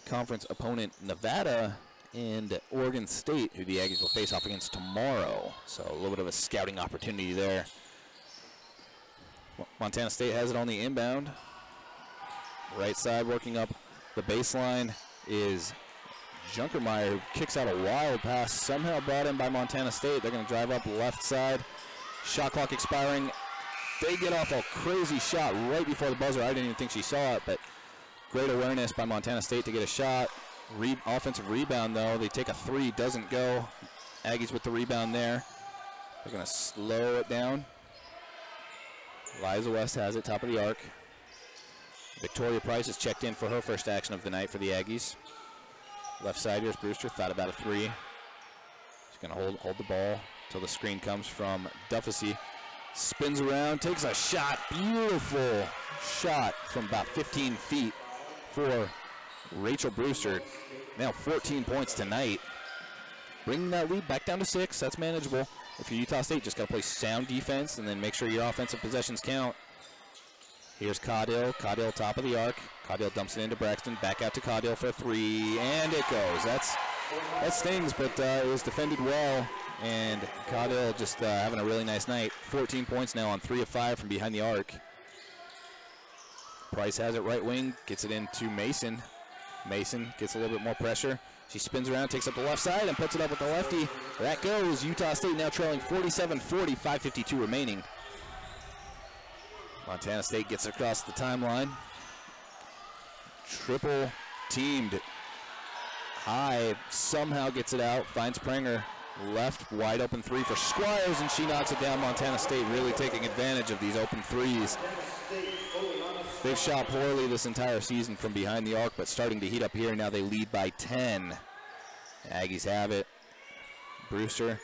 conference opponent Nevada and Oregon State, who the Aggies will face off against tomorrow. So a little bit of a scouting opportunity there. Montana State has it on the inbound. Right side working up the baseline is Junkermeyer, who kicks out a wild pass, somehow brought in by Montana State. They're going to drive up left side. Shot clock expiring. They get off a crazy shot right before the buzzer. I didn't even think she saw it, but great awareness by Montana State to get a shot. Offensive rebound, though. They take a three, doesn't go. Aggies with the rebound there. They're going to slow it down. Liza West has it, top of the arc. Victoria Price is checked in for her first action of the night for the Aggies. Left side, here's Brewster, thought about a three. She's going to hold the ball until the screen comes from Duffy. Spins around, takes a shot. Beautiful shot from about 15 feet for Rachel Brewster. Now 14 points tonight. Bringing that lead back down to 6. That's manageable. If you're Utah State, just got to play sound defense and then make sure your offensive possessions count. Here's Caudill. Caudill top of the arc. Caudill dumps it into Braxton. Back out to Caudill for a three, and it goes. That stings, but it was defended well. And Caudill just having a really nice night. 14 points now on 3 of 5 from behind the arc. Price has it right wing, gets it into Mason. Mason gets a little bit more pressure. She spins around, takes up the left side, and puts it up with the lefty. That goes. Utah State now trailing 47-40, 5:52 remaining. Montana State gets across the timeline. Triple teamed. High somehow gets it out, finds Prenger. Left, wide open three for Squires, and she knocks it down. Montana State really taking advantage of these open threes. They've shot poorly this entire season from behind the arc, but starting to heat up here. Now they lead by 10. Aggies have it. Brewster,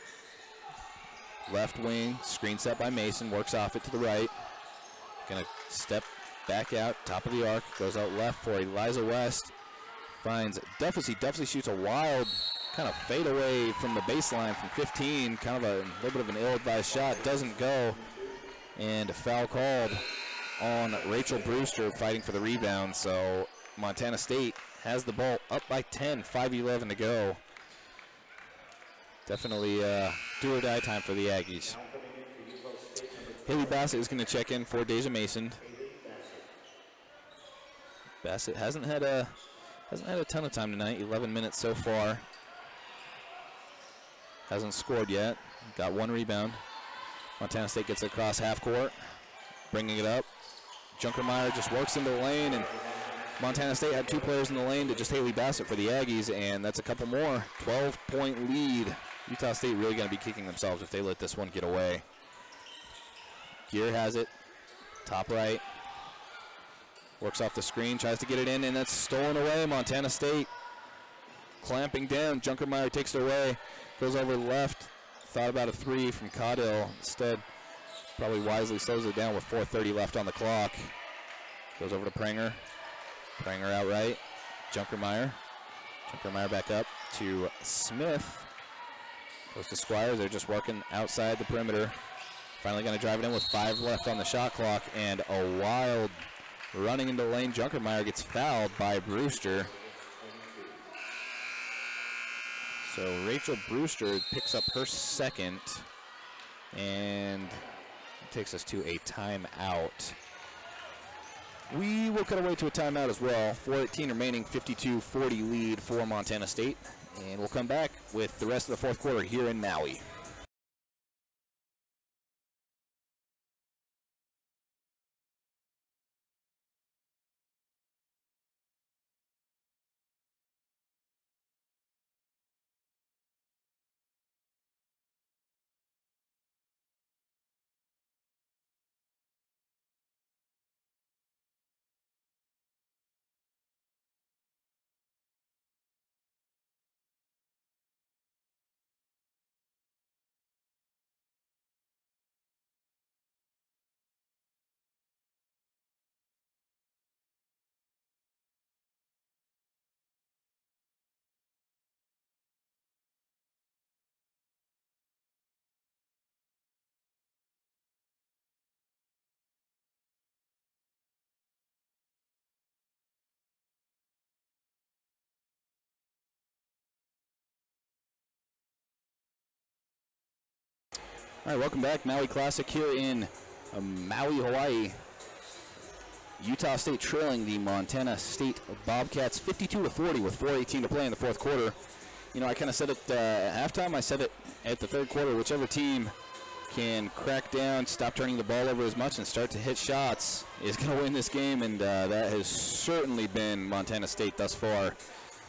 left wing, screen set by Mason, works off it to the right. Gonna step back out, top of the arc, goes out left for Eliza West. Finds Duffy. Duffy shoots a wild kind of fade away from the baseline from 15. Kind of a little bit of an ill-advised shot. Doesn't go. And a foul called on Rachel Brewster fighting for the rebound. So Montana State has the ball up by 10, 5:11 to go. Definitely do or die time for the Aggies. Haley Bassett is going to check in for Deja Mason. Bassett hasn't had a ton of time tonight. 11 minutes so far. Hasn't scored yet. Got one rebound. Montana State gets it across half court, bringing it up. Junkermeyer just works into the lane, and Montana State had 2 players in the lane to just Haley Bassett for the Aggies, and that's a couple more. 12-point lead. Utah State really going to be kicking themselves if they let this one get away. Gear has it, top right. Works off the screen, tries to get it in, and that's stolen away. Montana State clamping down. Junkermeyer takes it away, goes over left. Thought about a three from Caudill. Instead, probably wisely slows it down with 4:30 left on the clock. Goes over to Prenger. Prenger out right. Junkermeyer. Junkermeyer back up to Smith. Goes to Squires. They're just working outside the perimeter. Finally going to drive it in with 5 left on the shot clock, and a wild running into the lane. Junkermeyer gets fouled by Brewster. So Rachel Brewster picks up her second, and takes us to a timeout. We will cut away to a timeout as well. 4:18 remaining, 52-40 lead for Montana State, and we'll come back with the rest of the fourth quarter here in Maui. All right, welcome back. Maui Classic here in Maui, Hawaii. Utah State trailing the Montana State Bobcats 52-40 with 4:18 to play in the fourth quarter. You know, I kind of said it at halftime. I said it at the third quarter. Whichever team can crack down, stop turning the ball over as much, and start to hit shots is going to win this game, and that has certainly been Montana State thus far.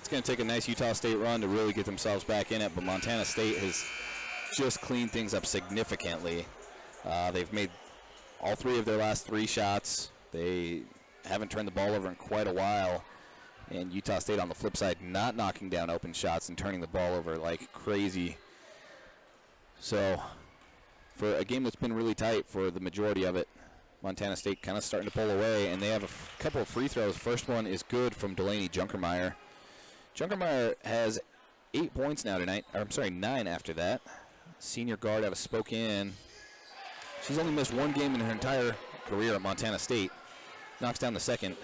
It's going to take a nice Utah State run to really get themselves back in it, but Montana State has just cleaned things up significantly. They've made all 3 of their last 3 shots. They haven't turned the ball over in quite a while. And Utah State on the flip side not knocking down open shots and turning the ball over like crazy. So for a game that's been really tight for the majority of it, Montana State kind of starting to pull away, and they have a couple of free throws. First one is good from Delaney Junkermeyer. Junkermeyer has 8 points now tonight. Or I'm sorry, 9 after that. Senior guard out of Spokane. She's only missed 1 game in her entire career at Montana State. Knocks down the second.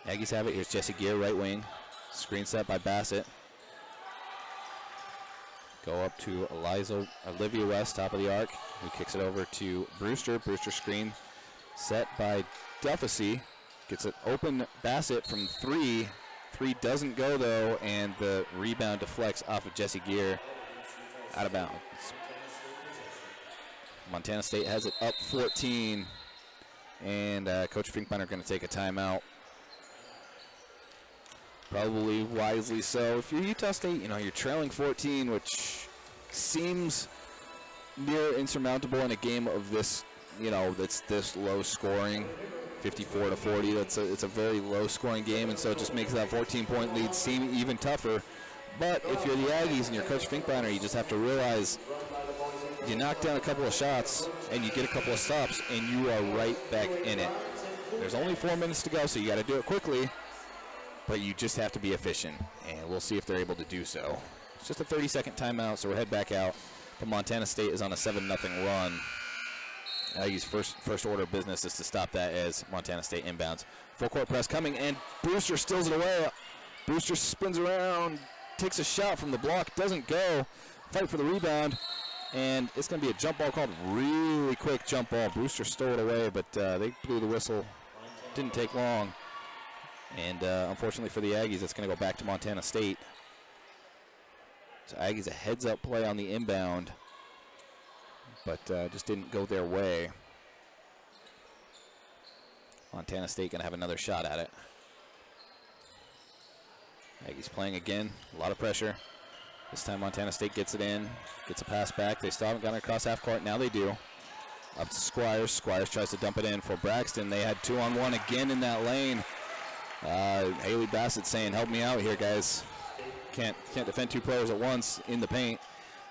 Aggies have it. Here's Jessie Gear, right wing. Screen set by Bassett. Go up to Olivia West, top of the arc, who kicks it over to Brewster. Brewster screen set by Duffy. Gets it open. Bassett from 3. 3 doesn't go, though, and the rebound deflects off of Jessie Gear. Out of bounds. Montana State has it up 14, and Coach Finkbeiner going to take a timeout. Probably wisely so. If you're Utah State, you know, you're trailing 14, which seems near insurmountable in a game of this, you know, that's this low scoring, 54-40. It's a very low scoring game, and so it just makes that 14-point lead seem even tougher. But if you're the Aggies and you're Coach Finkbeiner, you just have to realize you knock down a couple of shots and you get a couple of stops and you are right back in it. There's only 4 minutes to go, so you got to do it quickly, but you just have to be efficient, and we'll see if they're able to do so. It's just a 30-second timeout, so we'll head back out. But Montana State is on a 7-0 run. Aggies' first order of business is to stop that as Montana State inbounds. Full court press coming, and Brewster steals it away. Brewster spins around, takes a shot from the block, doesn't go. Fight for the rebound, and it's going to be a jump ball called. Really quick jump ball. Brewster stole it away, but they blew the whistle. Didn't take long. And unfortunately for the Aggies, it's going to go back to Montana State. So Aggies a heads-up play on the inbound, but just didn't go their way. Montana State going to have another shot at it. Aggies playing again, a lot of pressure. This time Montana State gets it in, gets a pass back. They still haven't gotten across half court. Now they do. Up to Squires. Squires tries to dump it in for Braxton. They had 2-on-1 again in that lane. Haley Bassett saying, help me out here, guys. Can't defend 2 players at once in the paint.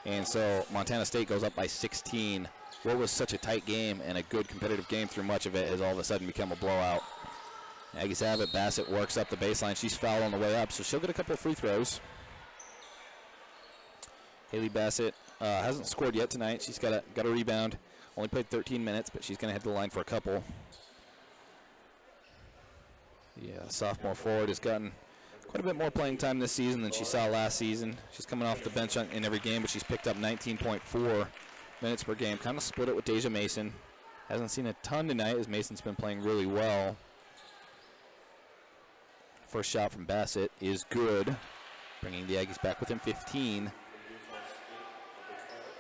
And so Montana State goes up by 16. What was such a tight game and a good competitive game through much of it has all of a sudden become a blowout. Aggies have it. Bassett works up the baseline. She's fouled on the way up, so she'll get a couple of free throws. Haley Bassett hasn't scored yet tonight. She's got a rebound. Only played 13 minutes, but she's going to head to the line for a couple. Yeah, sophomore forward has gotten quite a bit more playing time this season than she saw last season. She's coming off the bench in every game, but she's picked up 19.4 minutes per game. Kind of split it with Deja Mason. Hasn't seen a ton tonight as Mason's been playing really well. First shot from Bassett is good, bringing the Aggies back within 15.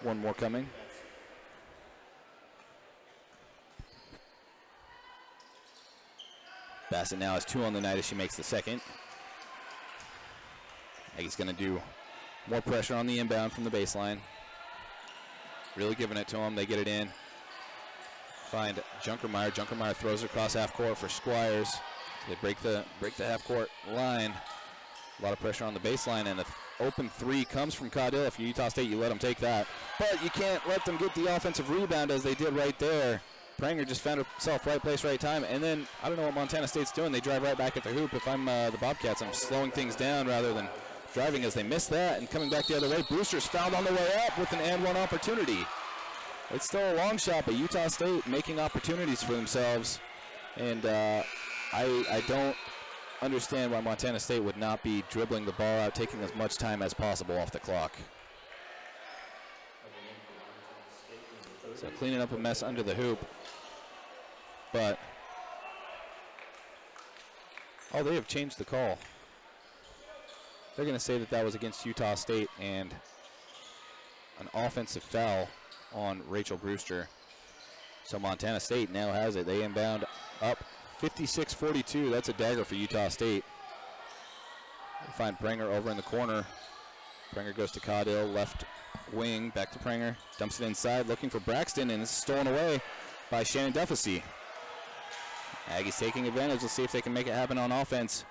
One more coming. Bassett now has 2 on the night as she makes the second. Aggies going to do more pressure on the inbound from the baseline. Really giving it to them. They get it in. Find Junkermeyer. Junkermeyer throws it across half court for Squires. They break the half court line. A lot of pressure on the baseline, and an open 3 comes from Caudill. If you're Utah State, you let them take that. But you can't let them get the offensive rebound as they did right there. Pranger just found himself right place, right time. And then, I don't know what Montana State's doing. They drive right back at the hoop. If I'm the Bobcats, I'm slowing things down rather than driving as they miss that. And coming back the other way, Brewster's fouled on the way up with an and-one opportunity. It's still a long shot, but Utah State making opportunities for themselves. And I don't understand why Montana State would not be dribbling the ball out, taking as much time as possible off the clock. So cleaning up a mess under the hoop. But, oh, they have changed the call. They're going to say that that was against Utah State and an offensive foul on Rachel Brewster. So Montana State now has it. They inbound up 56-42. That's a dagger for Utah State. They find Prenger over in the corner. Prenger goes to Caudill, left wing, back to Prenger. Dumps it inside, looking for Braxton, and it's stolen away by Shannon Duffesey. Aggies taking advantage. Let's see if they can make it happen on offense.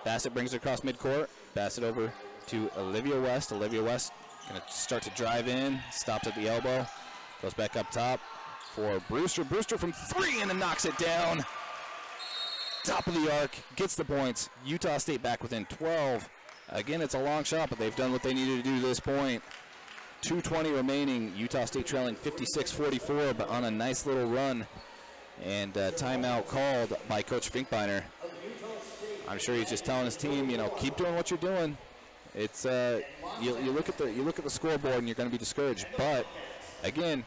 Bassett brings it across midcourt. Bassett over to Olivia West. Olivia West going to start to drive in. Stops at the elbow. Goes back up top for Brewster. Brewster from three and then knocks it down. Top of the arc. Gets the points. Utah State back within 12. Again, it's a long shot, but they've done what they needed to do to this point. 2:20 remaining. Utah State trailing 56-44, but on a nice little run. And timeout called by Coach Finkbeiner. I'm sure he's just telling his team, you know, keep doing what you're doing. It's you look at the scoreboard and you're going to be discouraged. But again,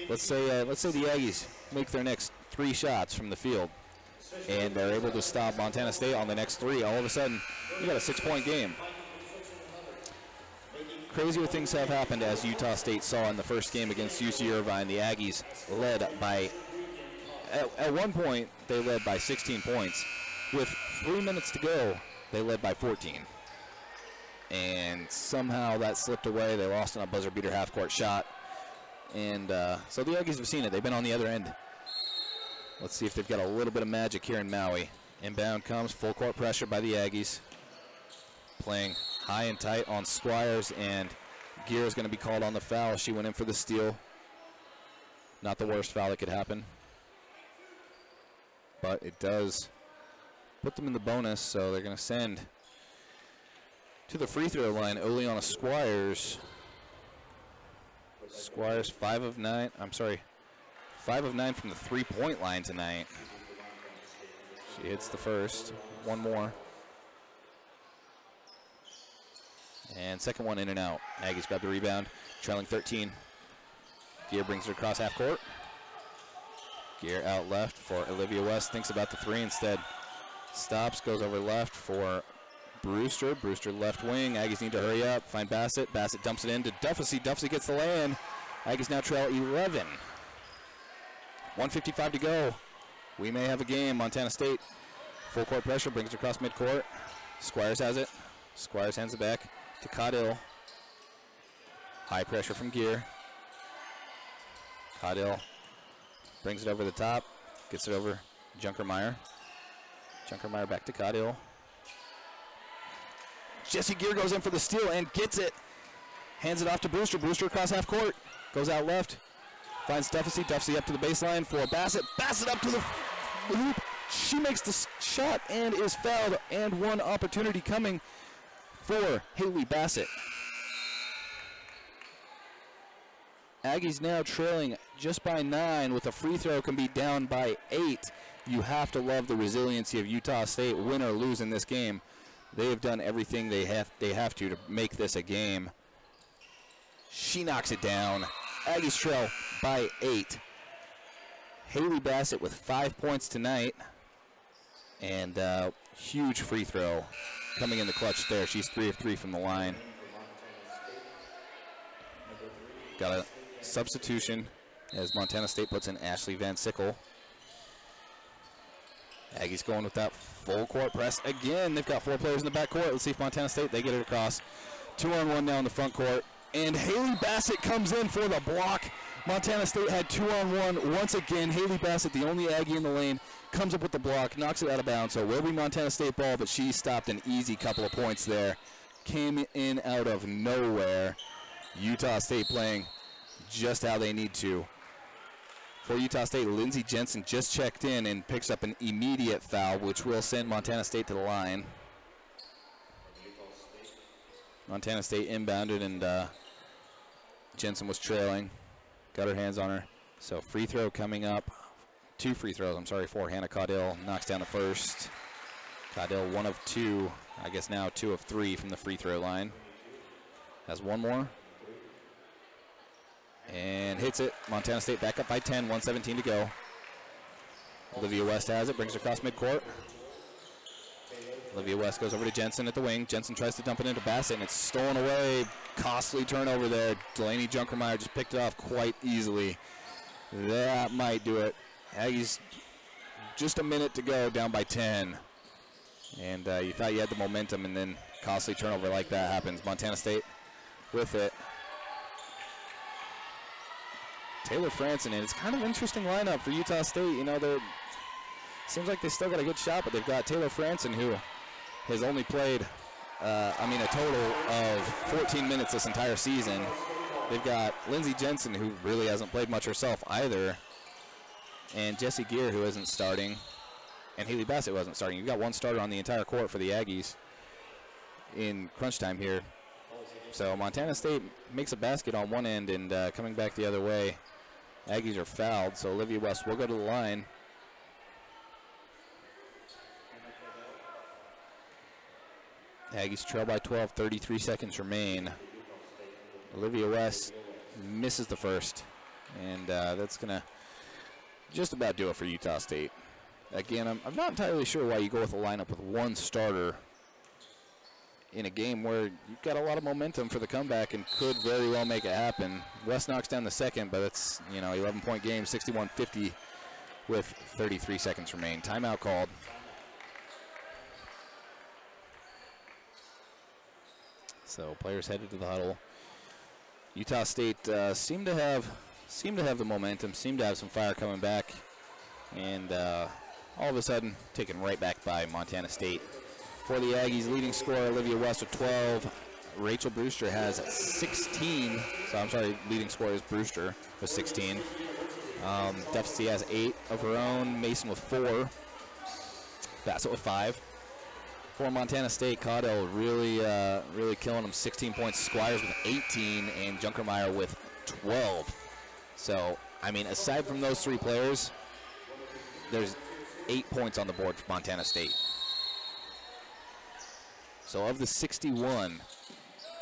let's say the Aggies make their next 3 shots from the field, and they're able to stop Montana State on the next 3. All of a sudden, you got a 6-point game. Crazier things have happened, as Utah State saw in the first game against UC Irvine. The Aggies led by, at one point, they led by 16 points. With 3 minutes to go, they led by 14. And somehow that slipped away. They lost on a buzzer beater half-court shot. And so the Aggies have seen it. They've been on the other end. Let's see if they've got a little bit of magic here in Maui. Inbound comes, full court pressure by the Aggies. Playing high and tight on Squires, and Gear is going to be called on the foul. She went in for the steal. Not the worst foul that could happen, but it does put them in the bonus, so they're going to send to the free throw line Oleana Squires. Squires 5 of 9. I'm sorry, 5 of 9 from the 3-point line tonight. She hits the first. One more. And second one in and out. Aggies grab the rebound, trailing 13. Gear brings it across half court. Gear out left for Olivia West. Thinks about the 3 instead. Stops, goes over left for Brewster. Brewster left wing. Aggies need to hurry up. Find Bassett. Bassett dumps it in to Duffesey. Duffesey gets the lay-in. Aggies now trail 11. 1:55 to go. We may have a game. Montana State. Full court pressure. Brings it across midcourt. Squires has it. Squires hands it back to Caudill. High pressure from Gear. Caudill brings it over the top. Gets it over Junkermeyer. Junkermeyer back to Caudill. Jesse Gear goes in for the steal and gets it. Hands it off to Brewster. Brewster across half court. Goes out left. Finds Duffesey. Duffesey up to the baseline for Bassett. Bassett up to the hoop. She makes the shot and is fouled, and one opportunity coming for Haley Bassett. Aggies now trailing just by 9 with a free throw, can be down by 8. You have to love the resiliency of Utah State, win or lose in this game. They have done everything they have to make this a game. She knocks it down. Aggies trail by 8. Haley Bassett with 5 points tonight. And huge free throw coming in the clutch there. She's 3 of 3 from the line. Got a substitution as Montana State puts in Ashley Van Sickle. Aggies going with that full court press again. They've got 4 players in the back court. Let's see if Montana State, they get it across. 2-on-1 now in the front court. And Haley Bassett comes in for the block. Montana State had 2-on-1 once again. Haley Bassett, the only Aggie in the lane, comes up with the block, knocks it out of bounds. So will be Montana State ball, but she stopped an easy couple of points there. Came in out of nowhere. Utah State playing just how they need to. For Utah State, Lindsey Jensen just checked in and picks up an immediate foul, which will send Montana State to the line. Montana State inbounded, and Jensen was trailing. Got her hands on her. So free throw coming up. 2 free throws, I'm sorry, for Hannah Caudill. Knocks down the first. Caudill 1 of 2. I guess now 2 of 3 from the free throw line. Has one more. And hits it. Montana State back up by 10, 1:17 to go. Olivia West has it, brings it across midcourt. Olivia West goes over to Jensen at the wing. Jensen tries to dump it into Bassett, and it's stolen away. Costly turnover there. Delaney Junkermeyer just picked it off quite easily. That might do it. Aggies just a minute to go, down by 10. And you thought you had the momentum, and then costly turnover like that happens. Montana State with it. Taylor Franson, and it's kind of an interesting lineup for Utah State. You know, they're seems like they still got a good shot, but they've got Taylor Franson, who has only played, a total of 14 minutes this entire season. They've got Lindsey Jensen, who really hasn't played much herself either, and Jessie Gear, who isn't starting, and Haley Bassett, who isn't starting. You've got one starter on the entire court for the Aggies in crunch time here. So Montana State makes a basket on one end, and coming back the other way, Aggies are fouled, so Olivia West will go to the line. Aggies trail by 12, 33 seconds remain. Olivia West misses the first, and that's going to just about do it for Utah State. Again, I'm not entirely sure why you go with a lineup with one starter in a game where you've got a lot of momentum for the comeback and could very well make it happen. West knocks down the second, but it's, 11-point game, 61-50 with 33 seconds remain. Timeout called. So players headed to the huddle. Utah State seem to have the momentum, seem to have some fire coming back, and all of a sudden taken right back by Montana State. For the Aggies, leading scorer Olivia West with 12. Rachel Brewster has 16. So I'm sorry, leading scorer is Brewster with 16. Duffsey has 8 of her own. Mason with 4. Bassett with 5. For Montana State, Caudell really killing them. 16 points. Squires with 18, and Junkermeyer with 12. So, aside from those 3 players, there's 8 points on the board for Montana State. So of the 61,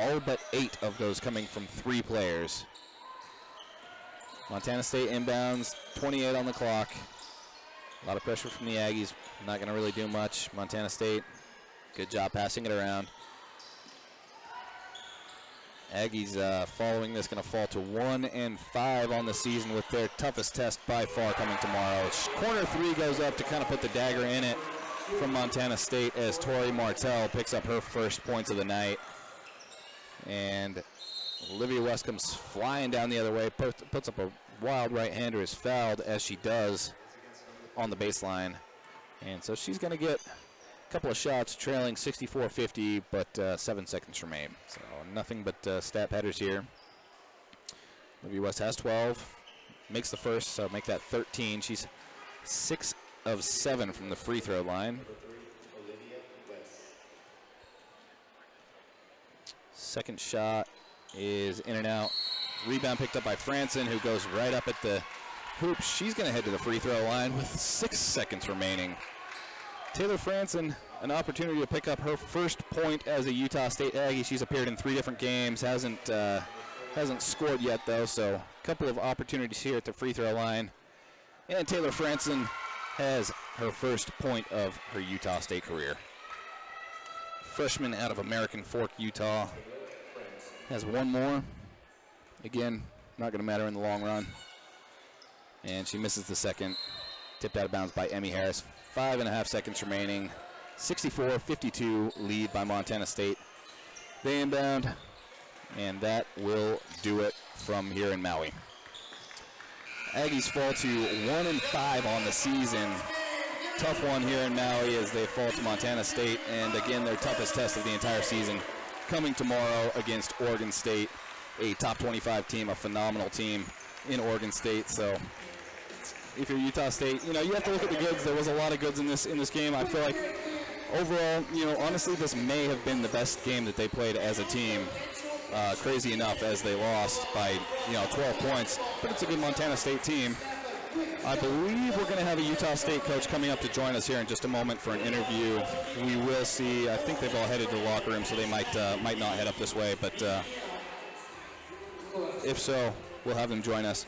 all but 8 of those coming from 3 players. Montana State inbounds, 28 on the clock. A lot of pressure from the Aggies. Not going to really do much. Montana State, good job passing it around. Aggies following this going to fall to 1-5 on the season with their toughest test by far coming tomorrow. Corner 3 goes up to kind of put the dagger in it from Montana State as Tori Martell picks up her first points of the night. And Olivia West comes flying down the other way, puts up a wild right-hander, is fouled as she does on the baseline. And so she's going to get a couple of shots, trailing 64-50, but 7 seconds remain. So nothing but stat headers here. Olivia West has 12, makes the first, so make that 13. She's 6 of 7 from the free throw line. Second shot is in and out. Rebound picked up by Franson, who goes right up at the hoop. She's going to head to the free throw line with 6 seconds remaining. Taylor Franson, an opportunity to pick up her first point as a Utah State Aggie. She's appeared in 3 different games, hasn't scored yet though, so a couple of opportunities here at the free throw line. And Taylor Franson has her first point of her Utah State career. Freshman out of American Fork, Utah, has 1 more. Again, not going to matter in the long run. And she misses the second. Tipped out of bounds by Emmy Harris. 5.5 seconds remaining. 64-52 lead by Montana State. They inbound, and that will do it from here in Maui. Aggies fall to 1-5 on the season. Tough one here in Maui as they fall to Montana State, and again their toughest test of the entire season coming tomorrow against Oregon State, a top 25 team, a phenomenal team in Oregon State. So if you're Utah State, you have to look at the goods. There was a lot of goods in this game. I feel like overall, honestly, this may have been the best game that they played as a team. Crazy enough as they lost by 12 points, but it's a good Montana State team. I believe we're going to have a Utah State coach coming up to join us here in just a moment for an interview. We will see. I think they've all headed to the locker room, so they might not head up this way, but if so, we'll have them join us.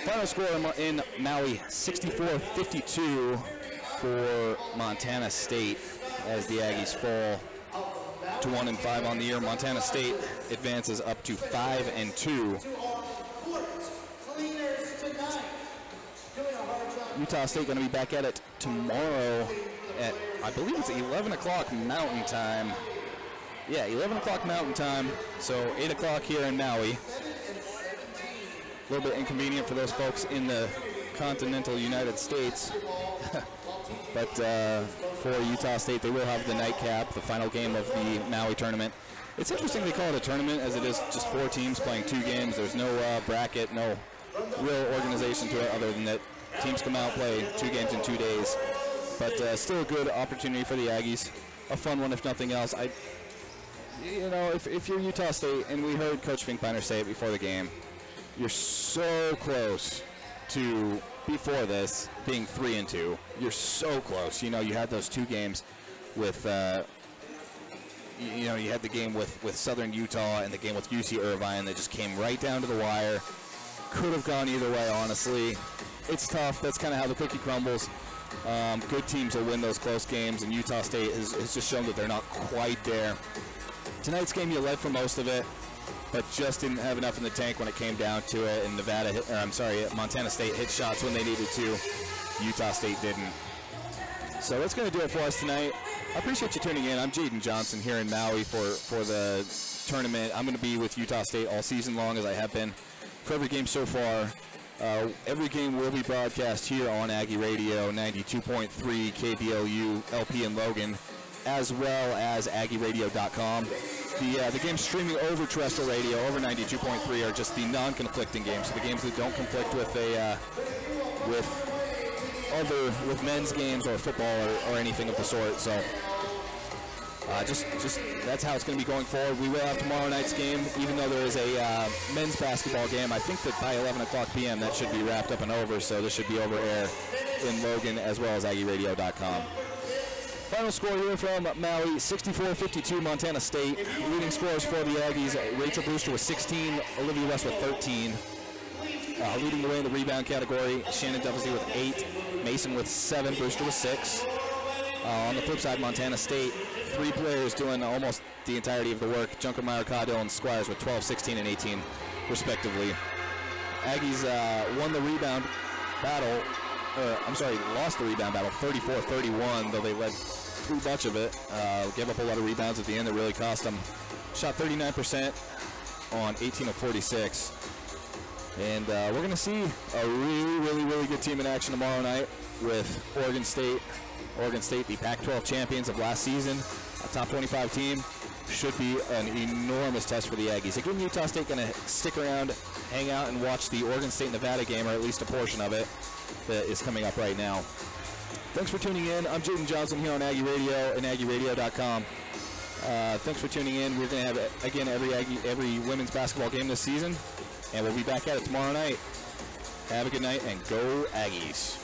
Final score in Maui, 64-52 for Montana State as the Aggies fall to 1-5 on the year. Montana State advances up to 5-2. Utah State going to be back at it tomorrow at, I believe it's 11 o'clock Mountain Time. Yeah, 11 o'clock Mountain Time, so 8 o'clock here in Maui. A little bit inconvenient for those folks in the continental United States. But for Utah State, they will have the nightcap, the final game of the Maui tournament. It's interesting they call it a tournament, as it is just 4 teams playing 2 games. There's no bracket, no real organization to it other than that teams come out, play 2 games in 2 days. But still a good opportunity for the Aggies. A fun one, if nothing else. You know, if you're Utah State, and we heard Coach Finkbeiner say it before the game, you're so close to, before this, being 3-2. You're so close. You know, you had those 2 games with, you know, you had the game with Southern Utah and the game with UC Irvine that just came right down to the wire. Could have gone either way, honestly. It's tough. That's kind of how the cookie crumbles. Good teams will win those close games, and Utah State has just shown that they're not quite there. Tonight's game, you led for most of it, but just didn't have enough in the tank when it came down to it. And Montana State hit shots when they needed to. Utah State didn't. So that's going to do it for us tonight. I appreciate you tuning in. I'm Jaden Johnson here in Maui for the tournament. I'm going to be with Utah State all season long, as I have been for every game so far. Every game will be broadcast here on Aggie Radio, 92.3 KBLU, LP in Logan, as well as AggieRadio.com. The games streaming over terrestrial radio, over 92.3, are just the non-conflicting games, so the games that don't conflict with with men's games or football or anything of the sort. So just that's how it's going to be going forward. We will have tomorrow night's game, even though there is a men's basketball game. I think that by 11 o'clock p.m. that should be wrapped up and over, so this should be over air in Logan as well as AggieRadio.com. Final score here from Maui, 64-52 Montana State. Leading scorers for the Aggies, Rachel Brewster with 16, Olivia West with 13. Leading the way in the rebound category, Shannon Dufflesey with 8, Mason with 7, Brewster with 6. On the flip side, Montana State, 3 players doing almost the entirety of the work. Junkermeyer, Caudill, and Squires with 12, 16, and 18, respectively. Aggies won the rebound battle, lost the rebound battle 34-31, though they led through much of it. Gave up a lot of rebounds at the end that really cost them. Shot 39% on 18 of 46. And we're going to see a really good team in action tomorrow night with Oregon State. Oregon State, the Pac-12 champions of last season, a top 25 team. Should be an enormous test for the Aggies. Again, Utah State going to stick around, hang out, and watch the Oregon State-Nevada game, or at least a portion of it that is coming up right now. Thanks for tuning in. I'm Jaden Johnson here on Aggie Radio and AggieRadio.com. Thanks for tuning in. We're going to have, again, every women's basketball game this season, and we'll be back at it tomorrow night. Have a good night, and go Aggies.